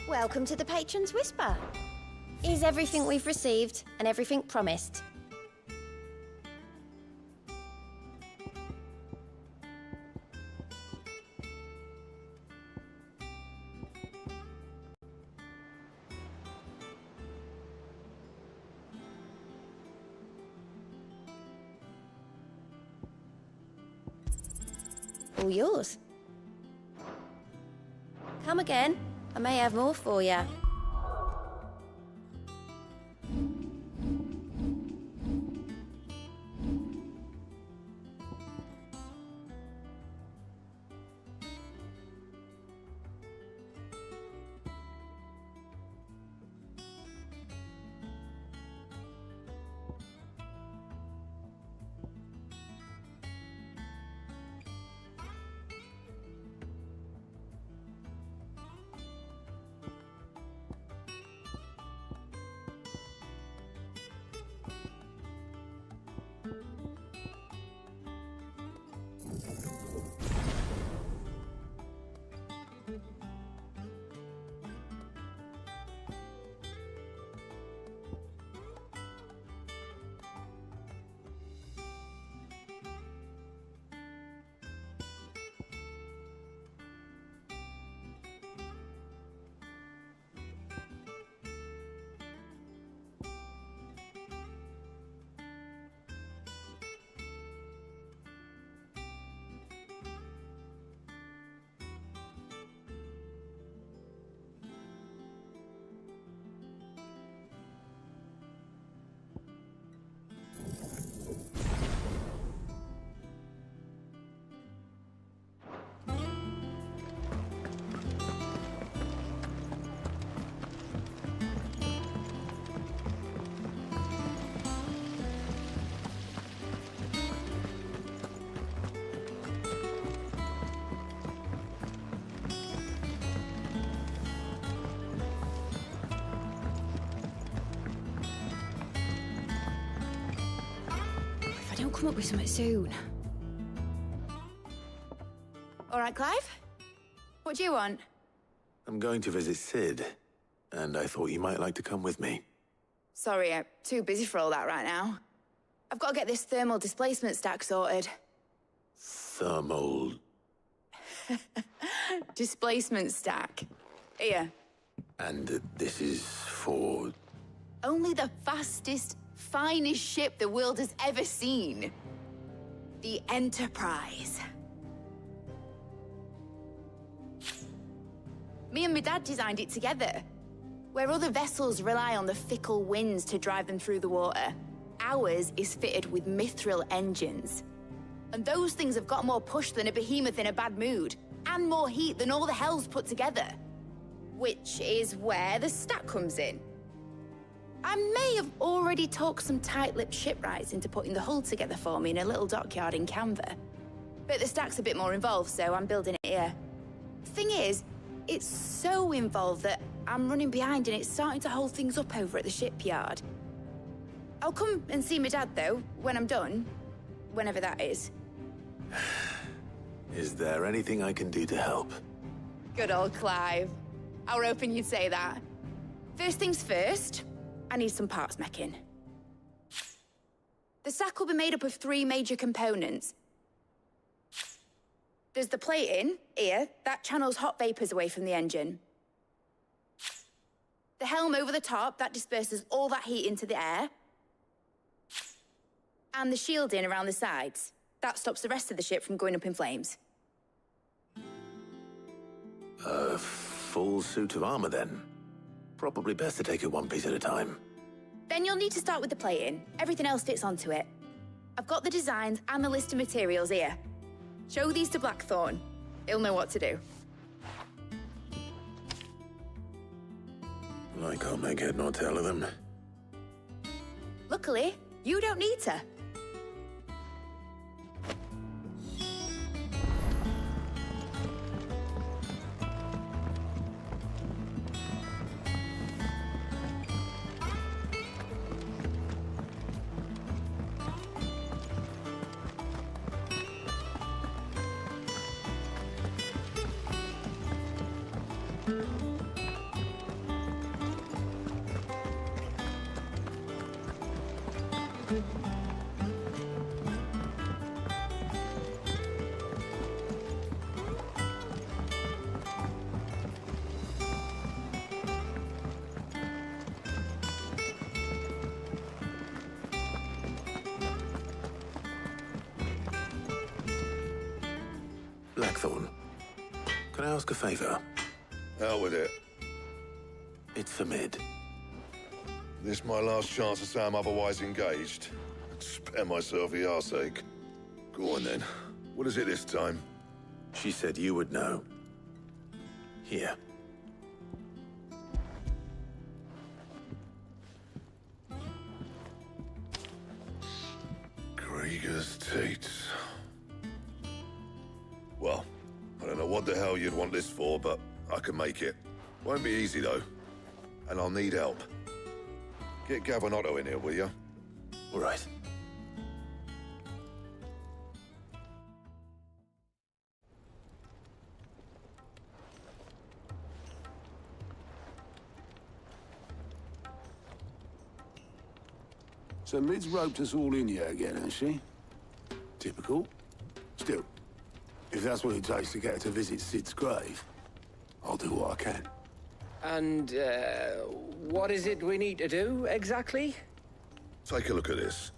Welcome to the Patron's Whisper. Is everything we've received and everything promised? All yours. Come again. I may have more for you. come up with something soon. All right, Clive? What do you want? I'm going to visit Sid, and I thought you might like to come with me. Sorry, I'm too busy for all that right now. I've got to get this thermal displacement stack sorted. Thermal... Displacement stack. Here. And this is for... Only the fastest, finest ship the world has ever seen. The Enterprise. Me and my dad designed it together. Where other vessels rely on the fickle winds to drive them through the water, ours is fitted with mithril engines. And those things have got more push than a behemoth in a bad mood, and more heat than all the hells put together. Which is where the stack comes in. I may have already talked some tight-lipped shipwrights into putting the hull together for me in a little dockyard in Canva. But the stack's a bit more involved, so I'm building it here. Thing is, it's so involved that I'm running behind and it's starting to hold things up over at the shipyard. I'll come and see my dad, though, when I'm done. Whenever that is. Is there anything I can do to help? Good old Clive. I were hoping you'd say that. First things first, I need some parts meching. The stack will be made up of 3 major components. There's the plating, here, that channels hot vapors away from the engine. The helm over the top, that disperses all that heat into the air. And the shielding around the sides. That stops the rest of the ship from going up in flames. A full suit of armor, then? Probably best to take it one piece at a time. Then you'll need to start with the plating. Everything else fits onto it. I've got the designs and the list of materials here. Show these to Blackthorn. He'll know what to do. I can't make head nor tail of them. Luckily, you don't need to. Blackthorn, can I ask a favor? Out with it. It's for Mid. This my last chance to say I'm otherwise engaged. Spare myself the arseache. Go on then. What is it this time? She said you would know. Here. Krieger's Teats. Well, I don't know what the hell you'd want this for, but I can make it. Won't be easy, though. And I'll need help. Get Gavin Otto in here, will you? All right. So Mid's roped us all in here again, has she? Typical. Still, if that's what it takes to get her to visit Sid's grave, I'll do what I can. And, what is it we need to do, exactly? Take a look at this.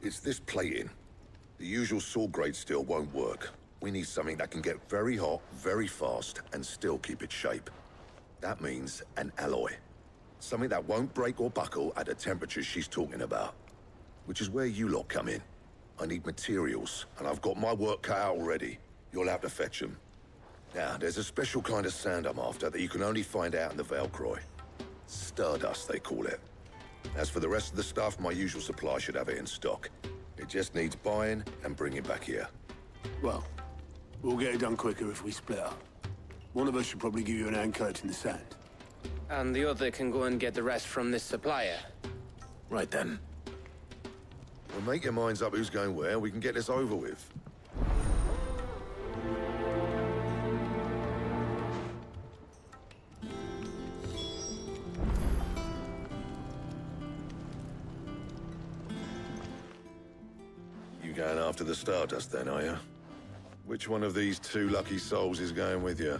It's this plating. The usual saw grade steel won't work. We need something that can get very hot, very fast, and still keep its shape. That means an alloy. Something that won't break or buckle at the temperatures she's talking about. Which is where you lot come in. I need materials, and I've got my work cut out already. You'll have to fetch them. Now, there's a special kind of sand I'm after that you can only find out in the Valcroy. Stardust, they call it. As for the rest of the stuff, my usual supply should have it in stock. It just needs buying and bringing back here. Well, we'll get it done quicker if we split up. One of us should probably give you an hand collecting the sand. And the other can go and get the rest from this supplier. Right then. Well, make your minds up who's going where, and we can get this over with. You going after the Stardust then, are you? Which one of these two lucky souls is going with you?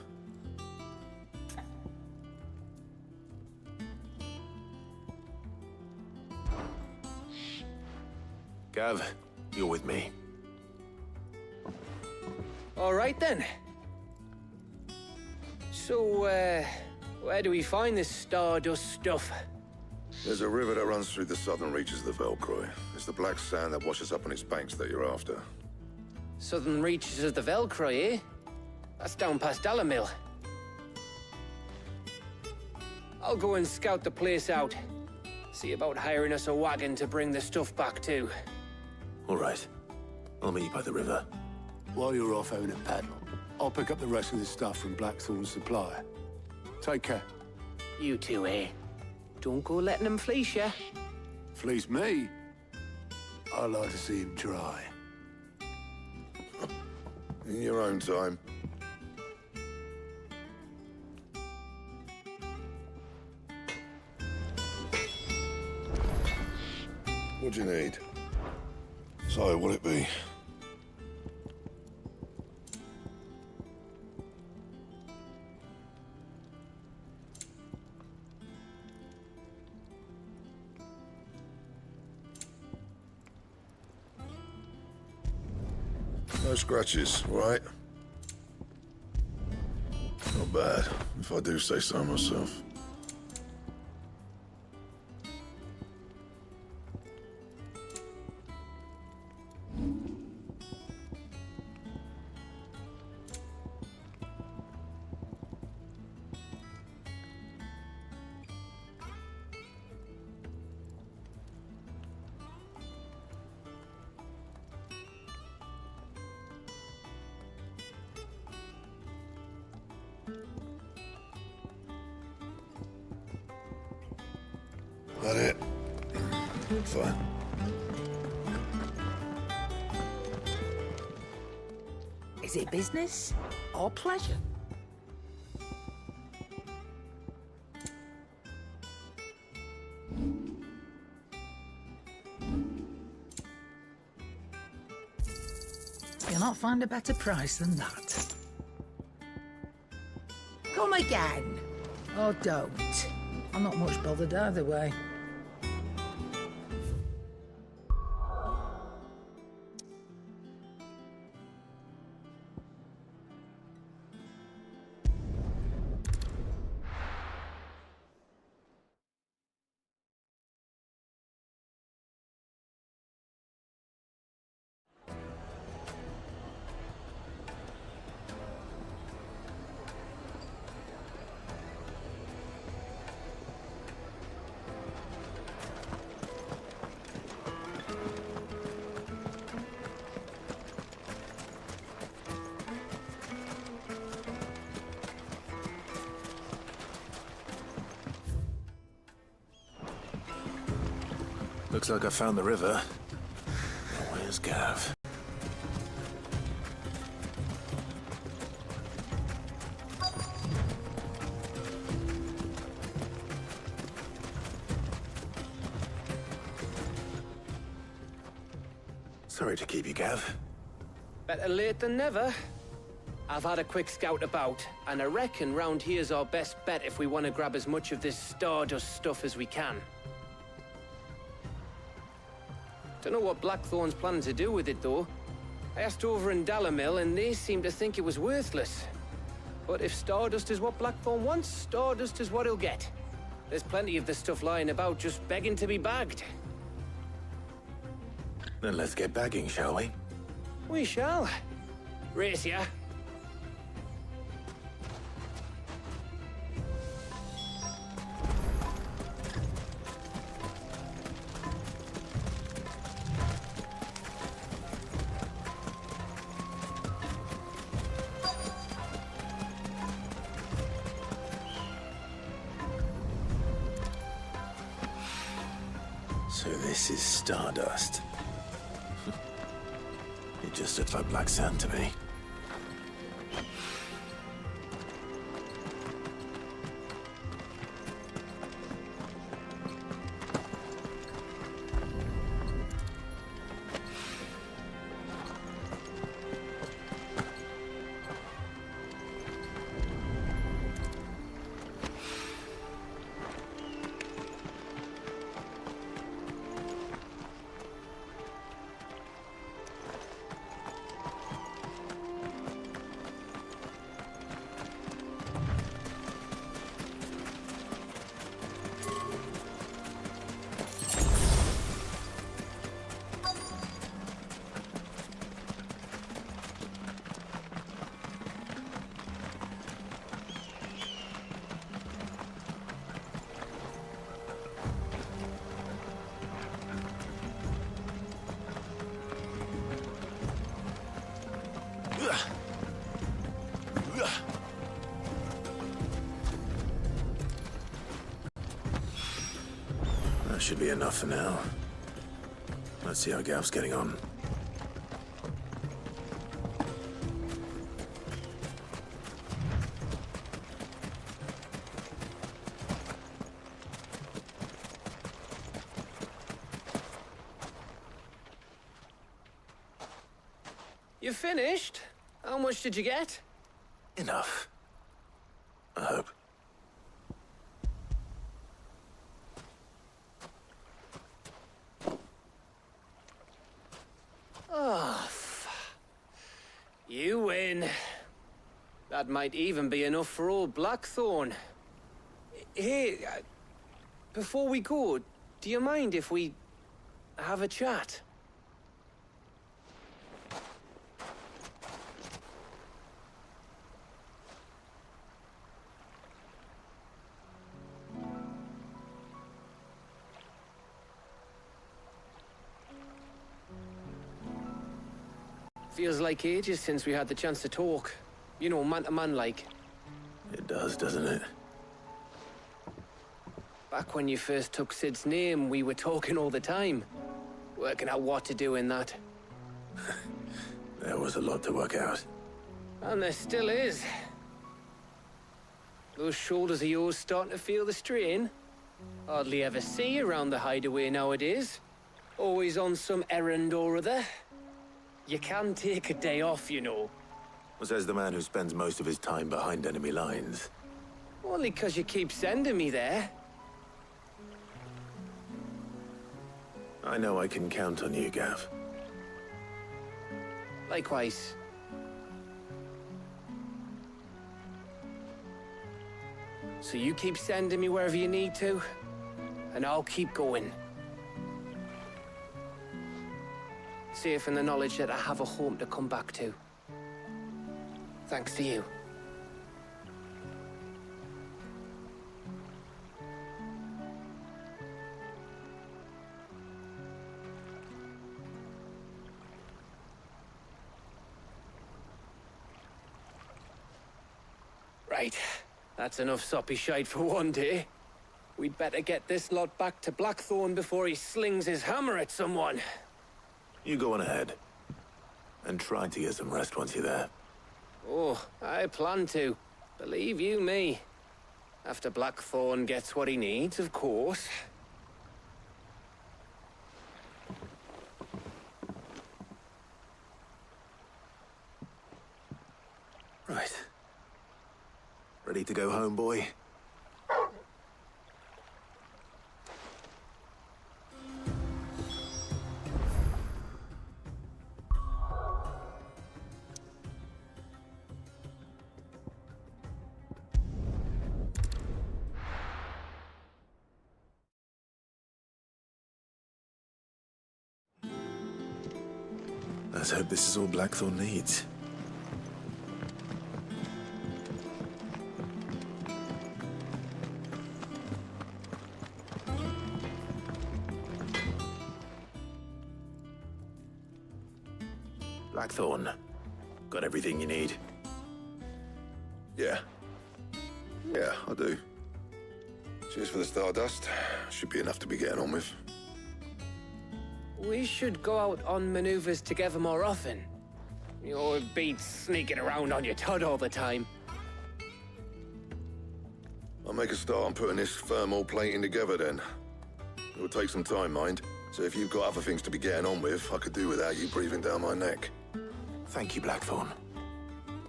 Gav, you're with me. All right then. So, where do we find this Stardust stuff? There's a river that runs through the southern reaches of the Velcroy. It's the black sand that washes up on its banks that you're after. Southern reaches of the Velcroy, eh? That's down past Dalamil. I'll go and scout the place out. See about hiring us a wagon to bring the stuff back to. All right. I'll meet you by the river. While you're off having a paddle, I'll pick up the rest of the stuff from Blackthorn's supply. Take care. You two, eh? Don't go letting them fleece you. Fleece me? I like to see him try. In your own time. What do you need? So, what'll it be? No scratches, right? Not bad, if I do say so myself. That it? Fine. Is it business or pleasure? You'll not find a better price than that. Come again. Or don't. I'm not much bothered either way. Looks like I found the river. Now where's Gav? Sorry to keep you, Gav. Better late than never. I've had a quick scout about, and I reckon round here's our best bet if we want to grab as much of this Stardust stuff as we can. Don't know what Blackthorn's planning to do with it, though. I asked over in Dalamil, and they seem to think it was worthless. But if Stardust is what Blackthorn wants, Stardust is what he'll get. There's plenty of this stuff lying about, just begging to be bagged. Then let's get bagging, shall we? We shall. Race ya. So this is Stardust. It just looks like black sand to me. That should be enough for now. Let's see how Gav's getting on. You finished? How much did you get? Enough. I hope. Oh, you win. That might even be enough for old Blackthorn. Hey, before we go, do you mind if we have a chat? Feels like ages since we had the chance to talk. You know, man to man like. It does, doesn't it? Back when you first took Sid's name, we were talking all the time. Working out what to do in that. There was a lot to work out. And there still is. Those shoulders of yours starting to feel the strain. Hardly ever see you around the hideaway nowadays. Always on some errand or other. You can take a day off, you know. Says the man who spends most of his time behind enemy lines. Only 'cause you keep sending me there. I know I can count on you, Gav. Likewise. So you keep sending me wherever you need to, and I'll keep going. Safe in the knowledge that I have a home to come back to. Thanks to you. Right. That's enough soppy shite for one day. We'd better get this lot back to Blackthorn before he slings his hammer at someone. You go on ahead. And try to get some rest once you're there. Oh, I plan to. Believe you me. After Blackthorn gets what he needs, of course. Right. Ready to go home, boy? Let's hope this is all Blackthorn needs. Blackthorn, got everything you need? Yeah. Yeah, I do. Cheers for the Stardust. Should be enough to be getting on with. We should go out on maneuvers together more often. Your beats sneaking around on your tud all the time. I'll make a start on putting this thermal plating together then. It will take some time, mind. So if you've got other things to be getting on with, I could do without you breathing down my neck. Thank you, Blackthorn.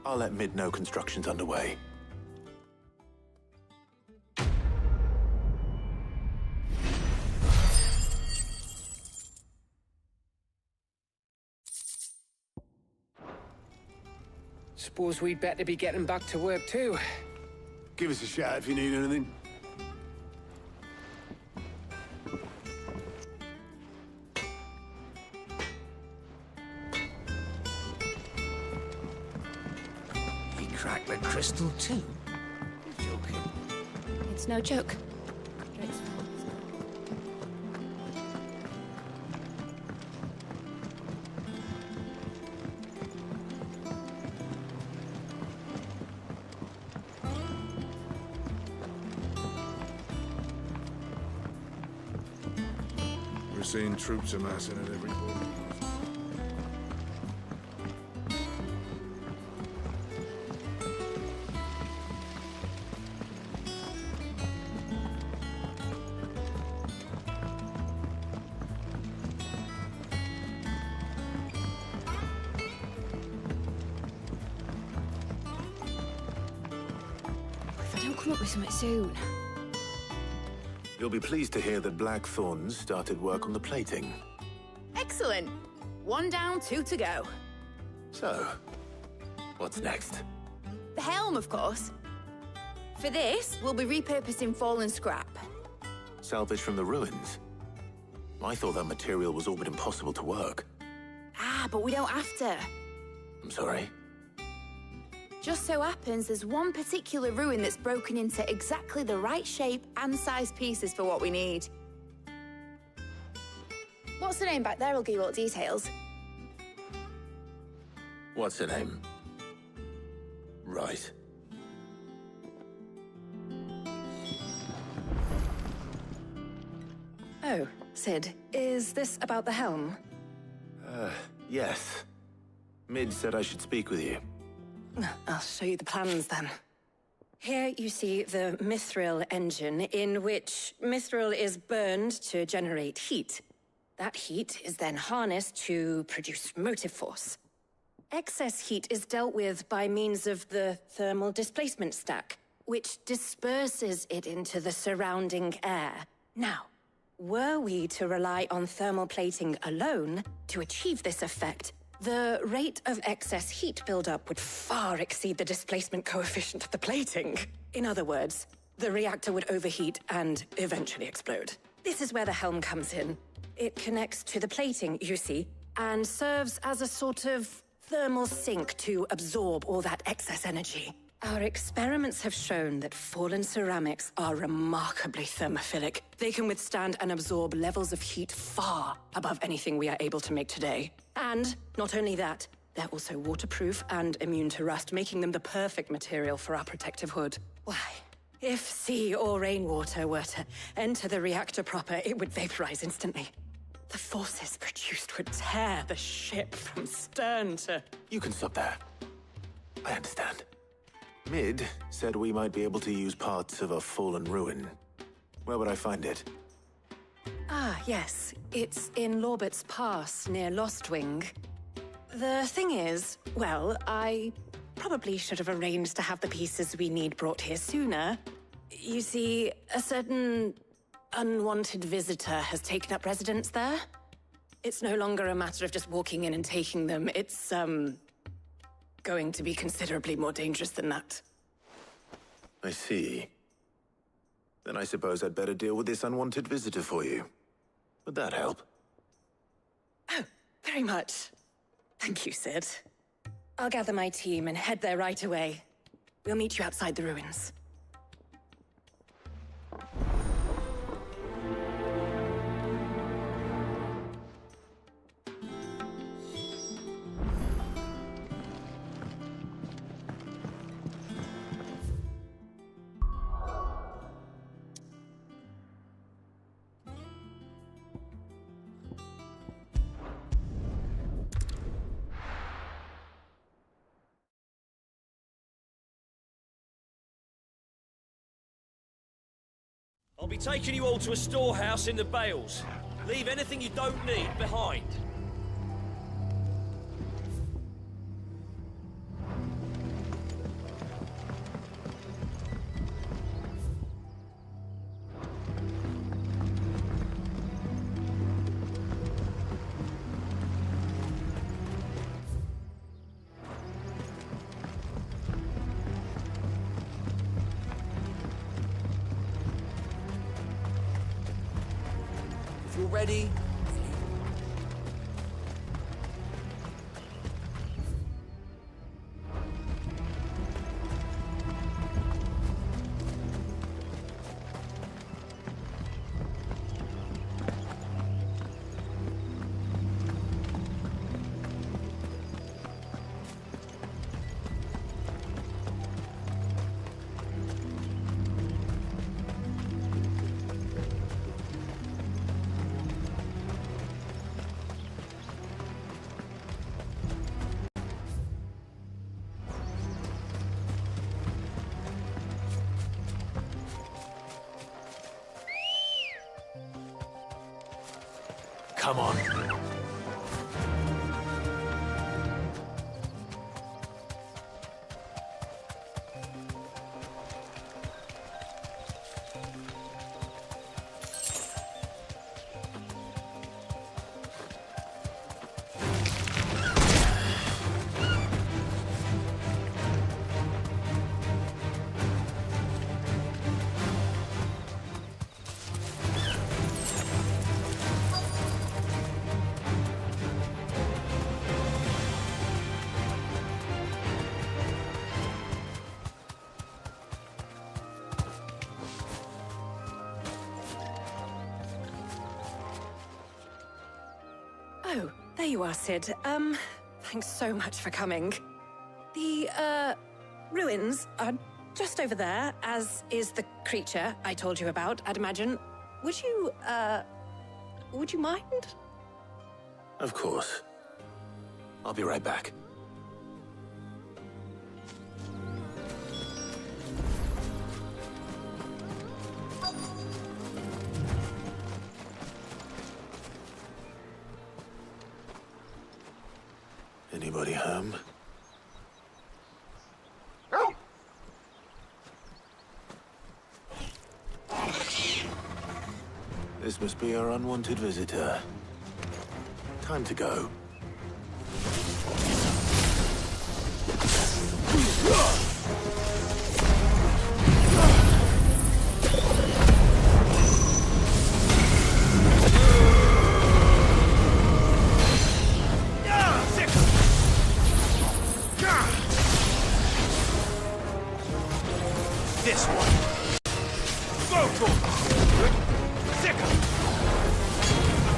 I'll let Mid know construction's underway. Suppose we'd better be getting back to work too. Give us a shout if you need anything. He cracked the crystal too? You're joking. It's no joke. We're seeing troops amassing at every point. If I don't come up with something soon. You'll be pleased to hear that Blackthorn started work on the plating. Excellent. 1 down, 2 to go. So, what's next? The helm, of course. For this, we'll be repurposing fallen scrap. Salvage from the ruins? I thought that material was all but impossible to work. Ah, but we don't have to. I'm sorry. Just so happens there's one particular ruin that's broken into exactly the right shape and size pieces for what we need. What's the name back there? I'll give you all the details. What's her name? Right. Oh, Sid, is this about the helm? Yes. Mid said I should speak with you. I'll show you the plans then. Here you see the mithril engine, in which mithril is burned to generate heat. That heat is then harnessed to produce motive force. Excess heat is dealt with by means of the thermal displacement stack, which disperses it into the surrounding air. Now, were we to rely on thermal plating alone to achieve this effect, the rate of excess heat buildup would far exceed the displacement coefficient of the plating. In other words, the reactor would overheat and eventually explode. This is where the helm comes in. It connects to the plating, you see, and serves as a sort of thermal sink to absorb all that excess energy. Our experiments have shown that fallen ceramics are remarkably thermophilic. They can withstand and absorb levels of heat far above anything we are able to make today. And not only that, they're also waterproof and immune to rust, making them the perfect material for our protective hood. Why? If sea or rainwater were to enter the reactor proper, it would vaporize instantly. The forces produced would tear the ship from stern to... You can stop there. I understand. Mid said we might be able to use parts of a fallen ruin. Where would I find it? Ah, yes. It's in Lorbert's Pass, near Lostwing. The thing is, well, I probably should have arranged to have the pieces we need brought here sooner. You see, a certain unwanted visitor has taken up residence there. It's no longer a matter of just walking in and taking them. It's, going to be considerably more dangerous than that. I see. Then I suppose I'd better deal with this unwanted visitor for you. Would that help? Oh, very much. Thank you, Sid. I'll gather my team and head there right away. We'll meet you outside the ruins. I'll be taking you all to a storehouse in the Bales. Leave anything you don't need behind. If you're ready, Come on. Oh, there you are, Sid. Thanks so much for coming. The, ruins are just over there, as is the creature I told you about, I'd imagine. Would you mind? Of course. I'll be right back. Anybody home? This must be our unwanted visitor. Time to go. This one. Go to Zika.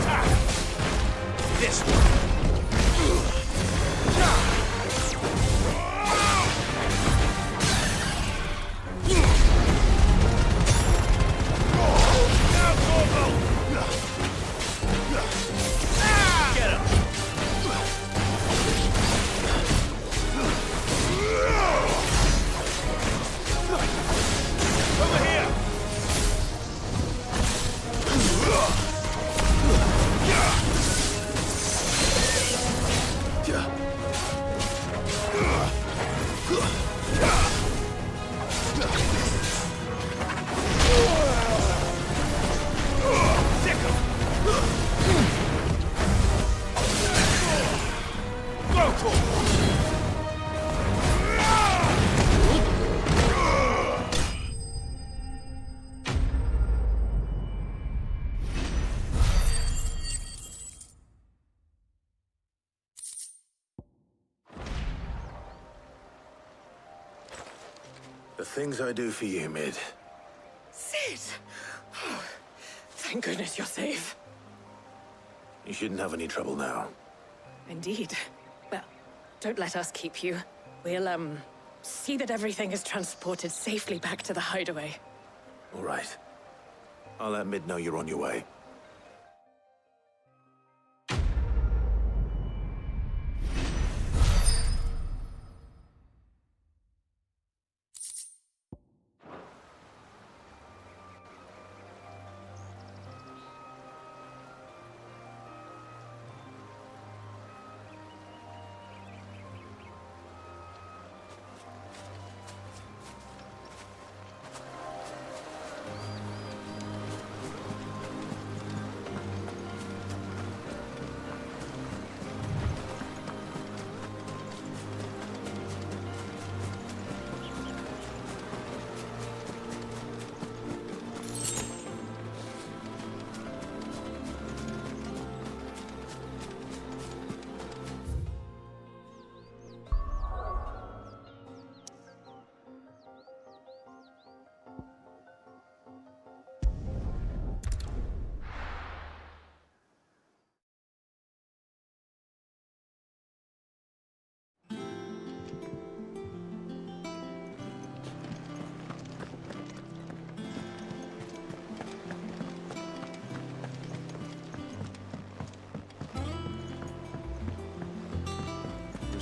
Attack. This one. Now, Corvo. Get him. Over here! The things I do for you, Mid. Sid! Oh, thank goodness you're safe. You shouldn't have any trouble now. Indeed. Well, don't let us keep you. We'll, see that everything is transported safely back to the hideaway. All right. I'll let Mid know you're on your way.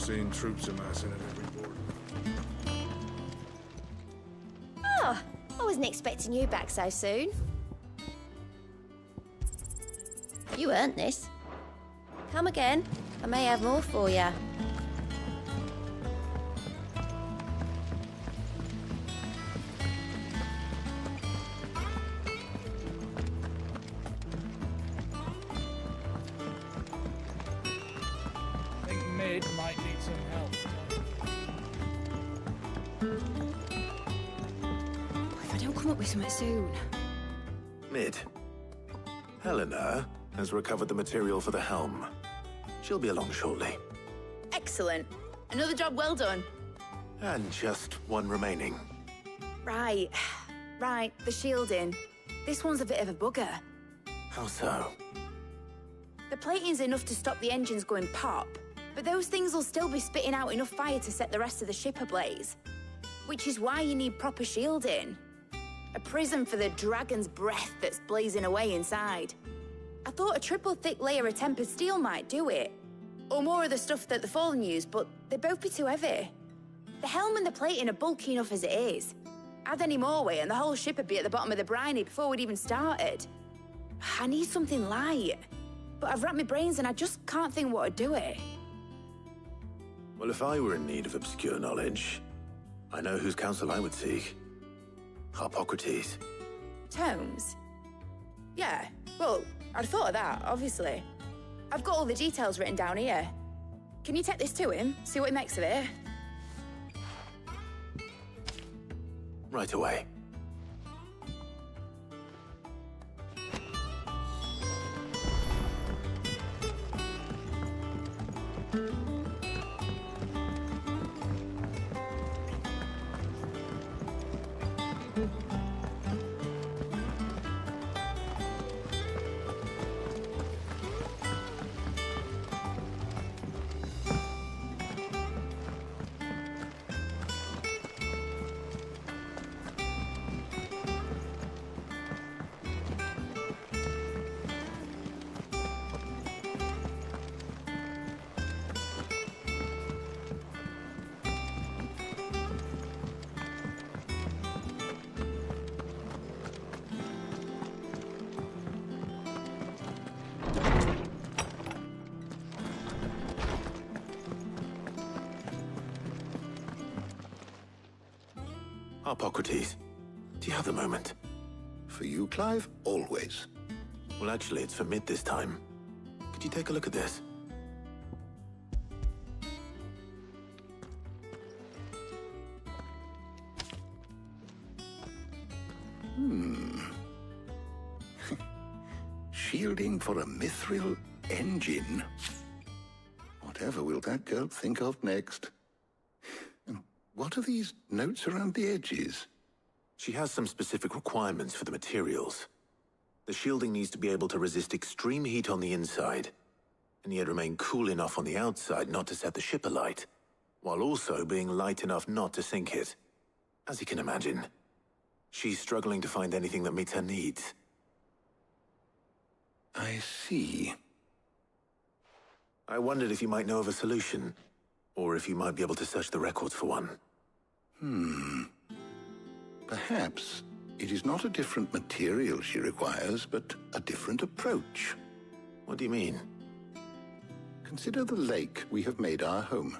seen troops amassing at every port. Oh, I wasn't expecting you back so soon. You earned this. Come again. I may have more for you. I think Mid might need some help. If I don't come up with something soon. Mid. Helena has recovered the material for the helm. She'll be along shortly. Excellent. Another job well done. And just one remaining. Right. Right, the shielding. This one's a bit of a bugger. How so? The plating's enough to stop the engines going pop, but those things will still be spitting out enough fire to set the rest of the ship ablaze. Which is why you need proper shielding. A prison for the dragon's breath that's blazing away inside. I thought a triple thick layer of tempered steel might do it. Or more of the stuff that the Fallen use, but they'd both be too heavy. The helm and the plating are bulky enough as it is. Add any more weight and the whole ship would be at the bottom of the briny before we'd even started. I need something light. But I've racked my brains and I just can't think what would do it. Well, if I were in need of obscure knowledge, I know whose counsel I would seek. Harpocrates. Tomes? Yeah, well, I'd thought of that, obviously. I've got all the details written down here. Can you take this to him, see what he makes of it? Right away. Harpocrates, do you have the moment? For you, Clive, always. Well, actually, it's for Mid this time. Could you take a look at this? Shielding for a mithril engine. Whatever will that girl think of next? And what are these notes around the edges? She has some specific requirements for the materials. The shielding needs to be able to resist extreme heat on the inside, and yet remain cool enough on the outside not to set the ship alight, while also being light enough not to sink it. As you can imagine, she's struggling to find anything that meets her needs. I see. I wondered if you might know of a solution, or if you might be able to search the records for one. Perhaps it is not a different material she requires, but a different approach. What do you mean? Consider the lake we have made our home.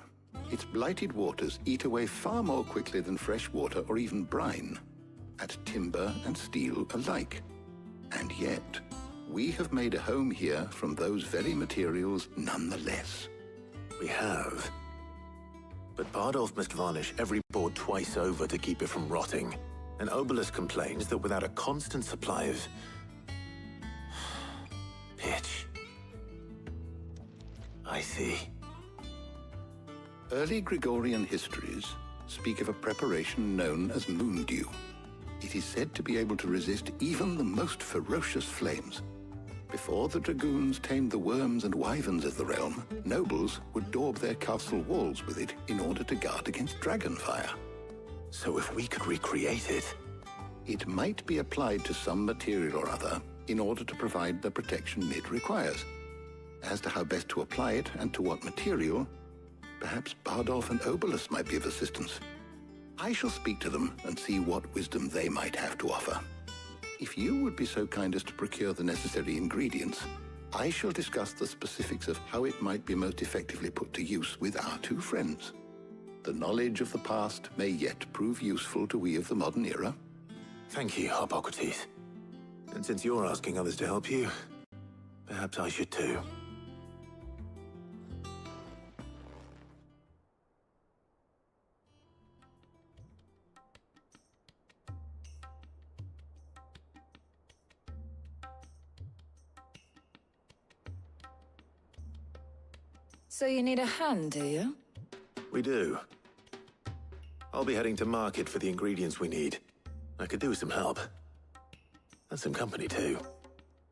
Its blighted waters eat away far more quickly than fresh water or even brine, at timber and steel alike. And yet, we have made a home here from those very materials nonetheless. We have. But Bardolph must varnish every board twice over to keep it from rotting. And Obelisk complains that without a constant supply of pitch. I see. Early Gregorian histories speak of a preparation known as moondew. It is said to be able to resist even the most ferocious flames. Before the dragoons tamed the worms and wyverns of the realm, nobles would daub their castle walls with it in order to guard against dragonfire. So if we could recreate it... It might be applied to some material or other in order to provide the protection Mid requires. As to how best to apply it and to what material, Perhaps Bardolph and Obolus might be of assistance. I shall speak to them and see what wisdom they might have to offer. If you would be so kind as to procure the necessary ingredients, I shall discuss the specifics of how it might be most effectively put to use with our two friends. The knowledge of the past may yet prove useful to we of the modern era. Thank you, Harpocrates. And since you're asking others to help you, perhaps I should too. So you need a hand, do you? We do. I'll be heading to market for the ingredients we need. I could do with some help. And some company, too.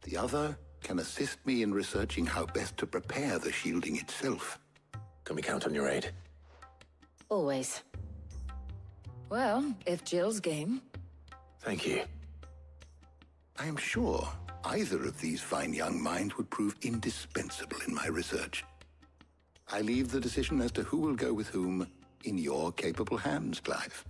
The other can assist me in researching how best to prepare the shielding itself. Can we count on your aid? Always. Well, if Jill's game. Thank you. I am sure either of these fine young minds would prove indispensable in my research. I leave the decision as to who will go with whom in your capable hands, Clive.